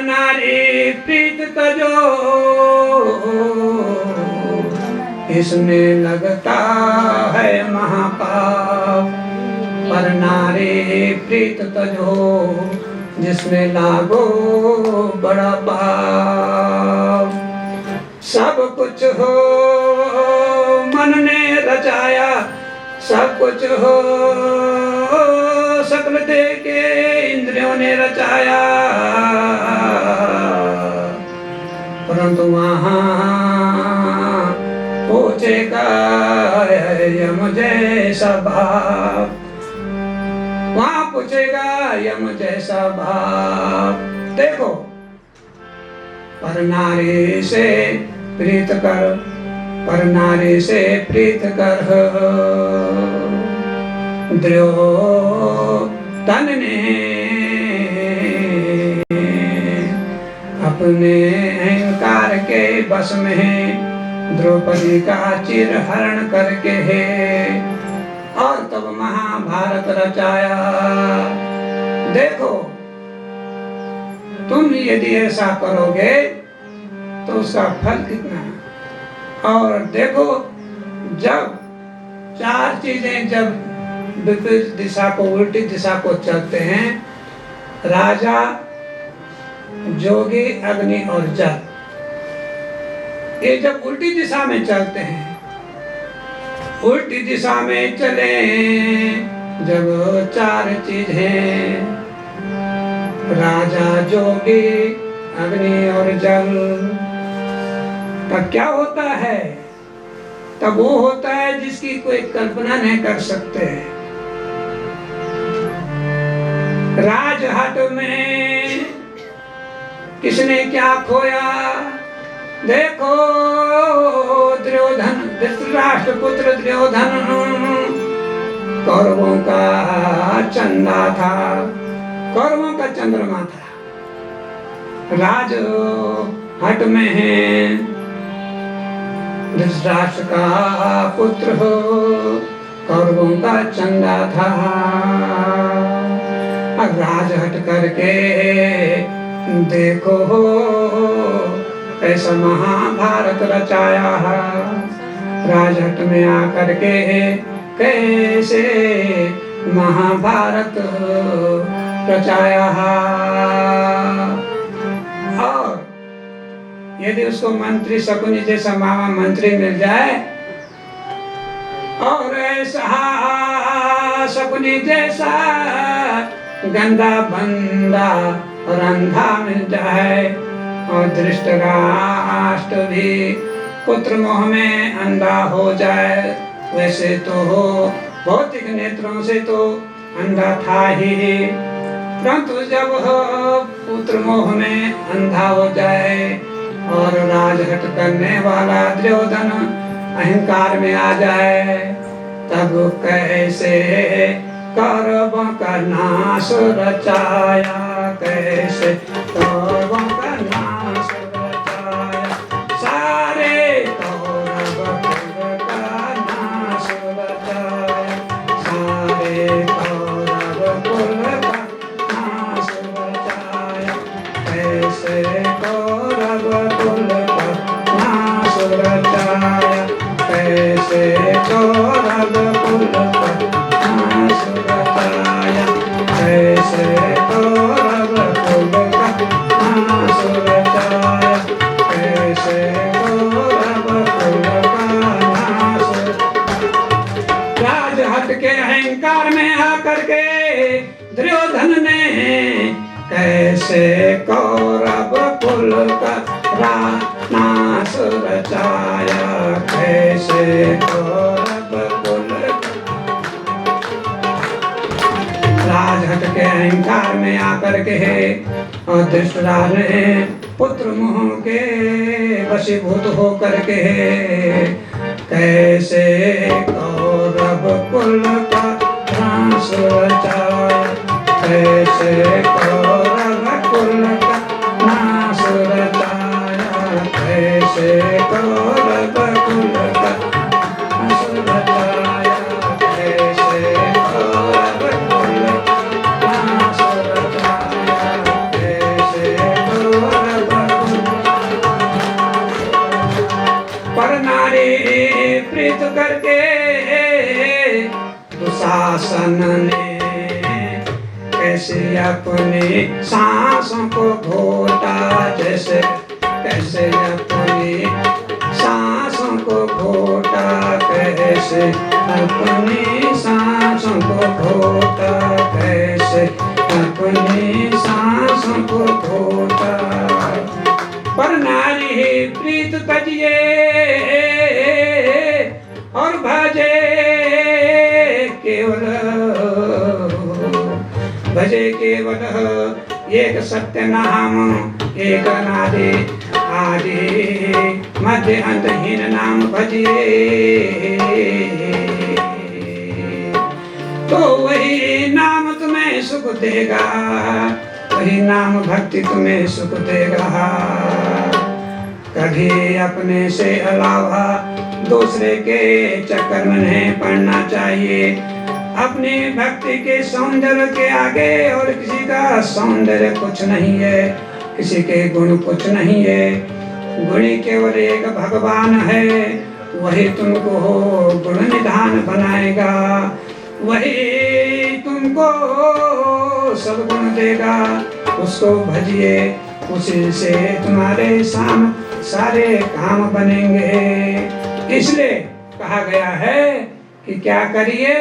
नारी प्रीत तजो, इसमें लगता है महापाप। पर नारी प्रीत तजो, जिसमें लागो बड़ा पाप। सब कुछ हो मन ने रचाया, सब कुछ हो सकल दे के इंद्रियों ने रचाया, परंतु वहाँ पूछेगा यम जैसा भाव, वहाँ पूछेगा यम जैसा भाव। देखो, पर नारी से प्रीत कर, पर नारी से प्रीत कर, दुर्योधन ने अपने अहंकार के बस में द्रौपदी का चिर हरण करके है और तब महाभारत रचाया। देखो, तुम यदि ऐसा करोगे तो उसका फल कितना है। और देखो, जब चार चीजें जब विपरीत दिशा को, उल्टी दिशा को चलते हैं, राजा, जोगी, अग्नि और जल, ये जब उल्टी दिशा में चलते हैं, उल्टी दिशा में चले जब चार चीजें, राजा, जोगी, अग्नि और जल, तब क्या होता है? तब वो होता है जिसकी कोई कल्पना नहीं कर सकते। राजहट में किसने क्या खोया? देखो, दुर्योधन, धृतराष्ट्र पुत्र दुर्योधन कौरवों का चंदा था, कौरवों का चंद्रमा था। राजहट में है धृतराष्ट्र का पुत्र हो, कौरवों का चंदा था। अब राजहट करके देखो कैसा महाभारत रचाया है। राजहट में आकर के कैसे महाभारत रचाया है। और यदि उसको मंत्री, शकुनी जैसा मामा मंत्री मिल जाए और ऐसा शकुनी जैसा गंदा बंदा और अंधा मिल जाए, और धृतराष्ट्र भी पुत्र मोह में अंधा हो जाए, वैसे तो हो भौतिक नेत्रों से तो अंधा था ही, परंतु जब पुत्र मोह में अंधा हो जाए और राजहट करने वाला दुर्योधन अहंकार में आ जाए, तब कैसे कौरवों का नाश रचाया, कैसे कौरवों का नाश रचाया, सारे कौरव कुल का नाश रचाया, सारे कौरव कुल का नाश रचाया, कैसे कौरव कुल का नाश रचाया, कैसे कौरव कुल का नाश रचाया, कैसे कौरव कुल का नाश रचाया, कैसे कौरव कुल का नाश। राजहट के अहंकार में आकर के दुर्योधन ने कैसे कौरव कुल का नाश रचाया, कैसे कौरव कुल राजहट के अहंकार में आकर के और धृतराष्ट्र ने पुत्र मोह के वशीभूत होकर के कैसे कौरव कुल का नाश रचाया, कैसे कौरव कुल का नाश रचाया, कैसे कौरव कुल का नाश रचाया, कैसे कौरव कुल का नाश रचाया, कैसे कौरव प्रीत करके दुशासन ने कैसे अपने सांसों को घोटा, जैसे कैसे अपने सांसों को घोटा, कैसे अपनी सांसों को घोटा, कैसे अपनी सांसों को घोटा। पर नारी प्रीत तजिए और भजे केवल, भजे केवल एक सत्य नाम, एक अनादि आदि मध्य अंतहीन नाम भजिए, तो वही नाम तुम्हें सुख देगा, वही नाम भक्ति तुम्हें सुख देगा। कभी अपने से अलावा दूसरे के चक्कर में नहीं पड़ना चाहिए। अपनी भक्ति के सौंदर्य के आगे और किसी का सौंदर्य कुछ नहीं है, किसी के गुण कुछ नहीं है। गुणी केवल एक भगवान है, वही तुमको गुण निधान बनाएगा, वही तुमको सब गुण देगा। उसको भजिए, उसी से तुम्हारे सारे काम बनेंगे। इसलिए कहा गया है कि क्या करिए,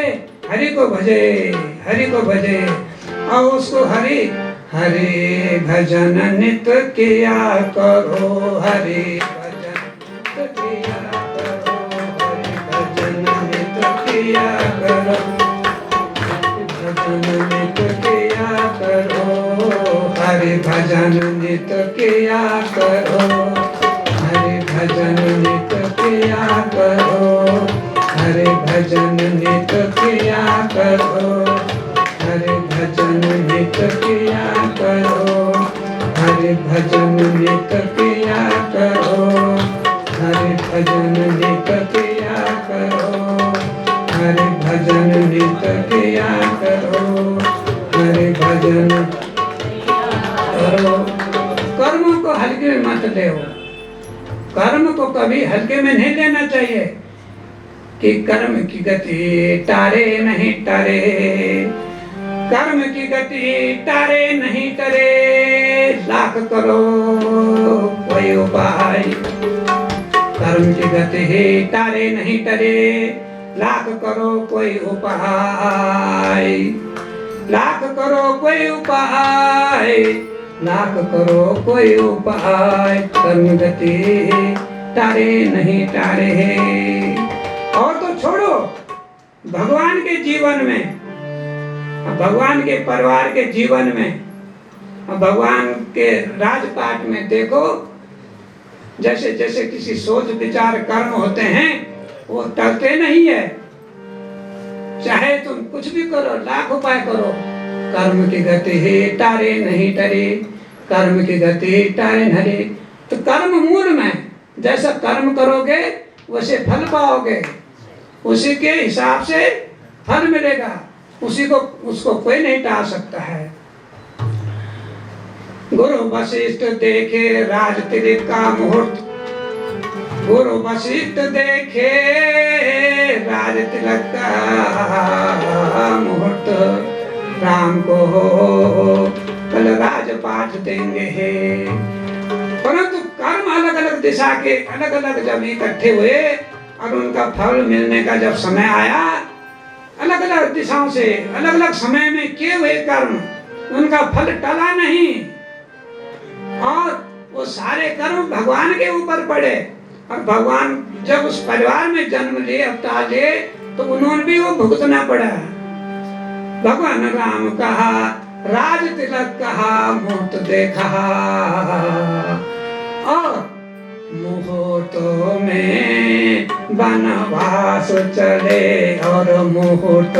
हरि को भजे, हरि को भजे और उसको हरि हरि भजन नित किया करो, हरि भजन नित किया करो, हरि भजन नित किया करो, भजन नित किया करो, हरि भजन नित किया करो, हरि भजन नित किया करो, हरि भजन नित किया करो, हरि भजन नित किया करो, हरि भजन नित किया करो, हरि भजन नित किया करो, हरि भजन नित किया करो, हरि भजन करो। कर्म को हल्के में मत लेओ, कर्म को कभी हल्के में नहीं लेना चाहिए कि कर्म की गति टारे नहीं टरे, कर्म की गति टारे नहीं टरे, लाख करो कोई उपाय, कर्म की गति टारे नहीं टरे, लाख करो कोई उपाय, लाख करो कोई उपाय, लाख करो कोई उपाय, कर्म गति टारे नहीं टारे। और तो छोड़ो, भगवान के जीवन में, भगवान के परिवार के जीवन में, भगवान के राजपाट में देखो, जैसे जैसे किसी सोच विचार कर्म होते हैं वो टलते नहीं है। चाहे तुम कुछ भी करो, लाख उपाय करो, कर्म की गति ही टारे नहीं टरे, कर्म की गति टारे नहीं। तो कर्म मूल में जैसा कर्म करोगे वैसे फल पाओगे, उसी के हिसाब से फल मिलेगा, उसी को उसको कोई नहीं टाल सकता है। गुरु वशिष्ठ देखे राजतिलक का मुहूर्त, गुरु वशिष्ठ देखे राजतिलक का मुहूर्त, राम को कल राजपाट देंगे। परंतु कर्म अलग अलग दिशा के अलग अलग जब इकट्ठे हुए और उनका फल मिलने का जब समय आया, अलग अलग दिशाओं से अलग अलग समय में किए हुए कर्म, उनका फल टला नहीं और वो सारे कर्म भगवान के ऊपर पड़े। और भगवान जब उस परिवार में जन्म लिए, अवतार लिए, तो उन्होंने भी वो भुगतना पड़ा। भगवान राम कहा, राज तिलक कहा, मुहूर्त देखा, और मुहूर्तों में वनवास चले, और मुहूर्त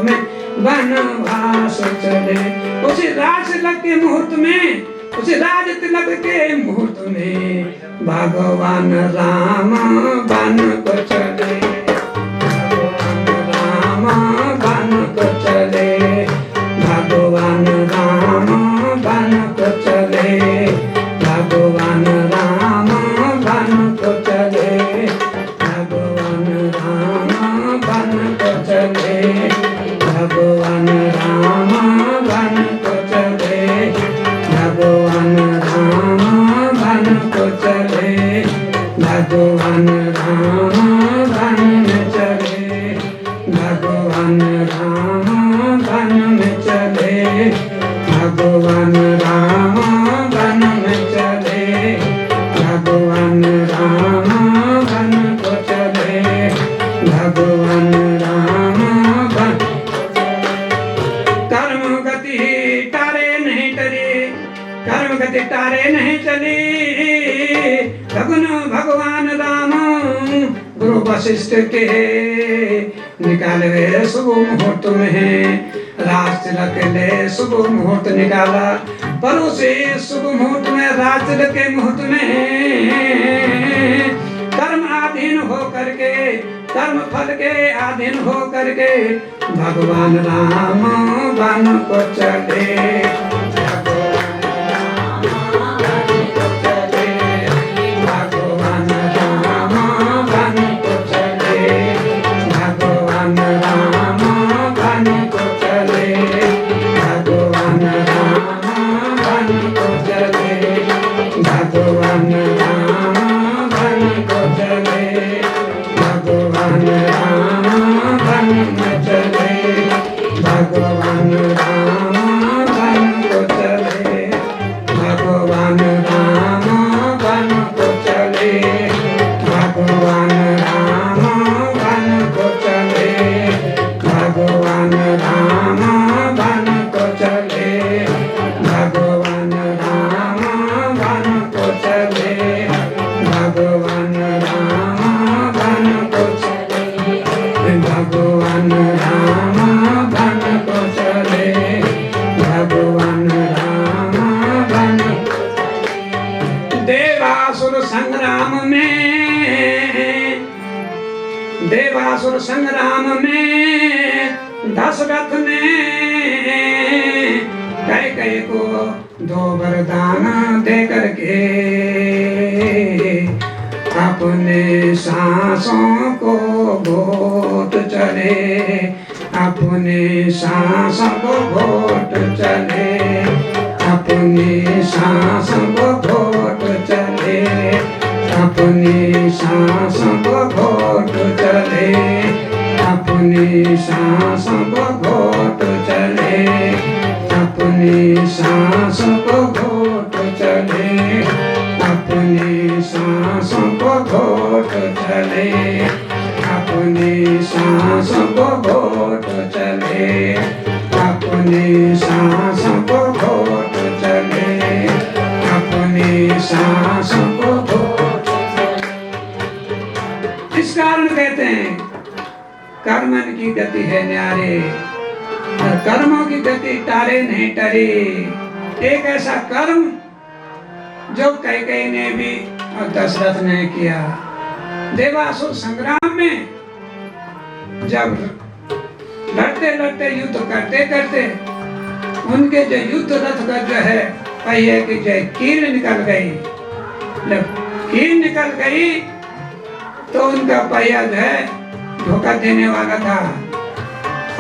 में वनवास चले। उसी राज तिलक के मुहूर्त में, उसी राज तिलक के मुहूर्त में भगवान राम बन को चले, भगवान राम बन को चले, भगवान राम बन को चले, भगवान राम बन को चले, भगवान भगवान राम कर्म गति तारे नहीं टरे, कर्म गति तारे नहीं चली। भगन भगवान राम गुरु वशिष्ठ के निकाले वे शुभ मुहूर्त में, राज तिलक ले शुभ मुहूर्त निकाला। पर उसे शुभ मुहूर्त में, राज तिलक के मुहूर्त में कर्म आधीन हो करके, कर्म फल के आधीन हो करके भगवान राम वन को चले। देवासुर संग्राम में दशरथ ने कैकेयी को 2 वरदान दे करके अपने सांसों को घोट चले, अपने सांसों को घोट चले, अपने सांसों को घोट चले, अपनी सांसों को घोट चले, अपनी सांसों को घोट चले, अपनी सांसों को घोट चले, अपनी सांसों को घोट चले, अपनी सांसों को घोट चले, अपनी सांसों को घोट चले, अपनी सांसों को घोट। इस कारण कहते हैं कर्मन की गति है न्यारे, और कर्मों की गति तारे नहीं टरी। एक ऐसा कर्म जो कैकेयी ने भी और दशरथ ने किया। देवासुर संग्राम में जब लड़ते लड़ते युद्ध करते करते उनके जो युद्ध रथ का जो है पहिए की जो कील निकल गई, जब कील निकल गई तो उनका पहिया जो है धोखा देने वाला था,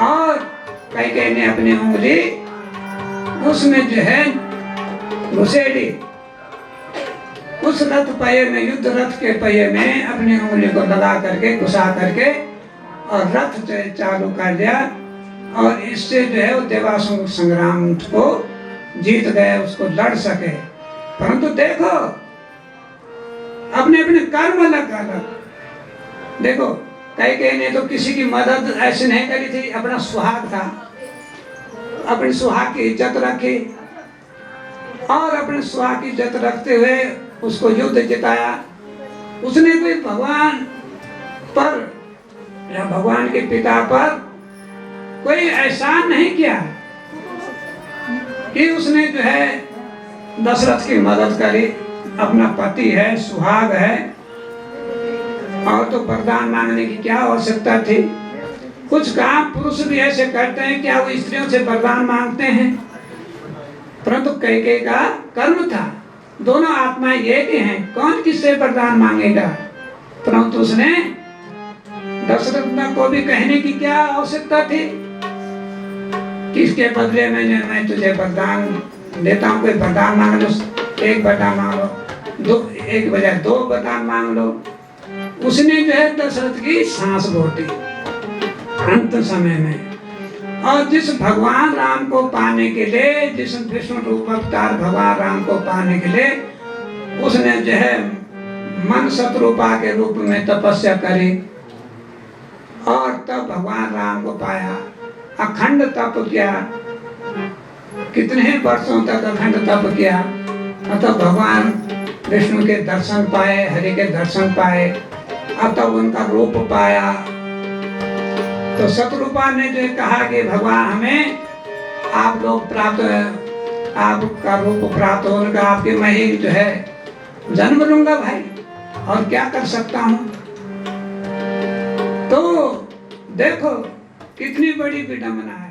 और कैकेयी ने अपनी उंगली उसमें जो है घुसेड़ी, उस रथ पहिए में, युद्ध रथ के पहिए में अपनी उंगली को लगा करके घुसा करके और रथ जो है चालू कर दिया, और इससे जो है वो देवासुर संग्राम को जीत गए, उसको लड़ सके। परंतु देखो अपने अपने कर्म अलग अलग। देखो कैकेयी ने तो किसी की मदद ऐसे नहीं करी थी, अपना सुहाग था, अपने सुहाग की इज्जत रखी, और अपने सुहाग की इज्जत रखते हुए उसको युद्ध जिताया। उसने कोई भगवान पर या भगवान के पिता पर कोई एहसान नहीं किया कि उसने जो है दशरथ की मदद करी। अपना पति है, सुहाग है, और तो वरदान मांगने की क्या आवश्यकता थी। कुछ काम पुरुष भी ऐसे करते हैं, क्या वो स्त्रियों से वरदान मांगते हैं, परंतु कैकेयी का कर्म था, दोनों आत्माएं एक ही हैं, कौन किससे वरदान मांगेगा। परंतु उसने दशरथ को भी कहने की क्या आवश्यकता थी, किसके बदले में मैं तुझे वरदान देता हूँ, कोई वरदान मांग लो, एक वरदान मांग लो, एक बजाय 2 वरदान मांग लो। उसने जो है दशरथ की सांस घोटी अंत समय में। और जिस भगवान राम को पाने के लिए, जिस विष्णु रूप अवतार भगवान राम को पाने के लिए उसने जो है मन शत्रुपा के रूप में तपस्या करी, तब भगवान राम को पाया, अखंड तप किया, कितने वर्षों तक अखंड तप किया, तब भगवान विष्णु के दर्शन पाए, हरि के दर्शन पाए, अब तब उनका रूप पाया। तो शत्रुपा ने जो कहा कि भगवान हमें आप लोग प्राप्त, आपका रूप प्राप्त होने का, आपके मैं ही जो है जन्म लूंगा भाई, और क्या कर सकता हूं। तो देखो कितनी बड़ी विडंबना है।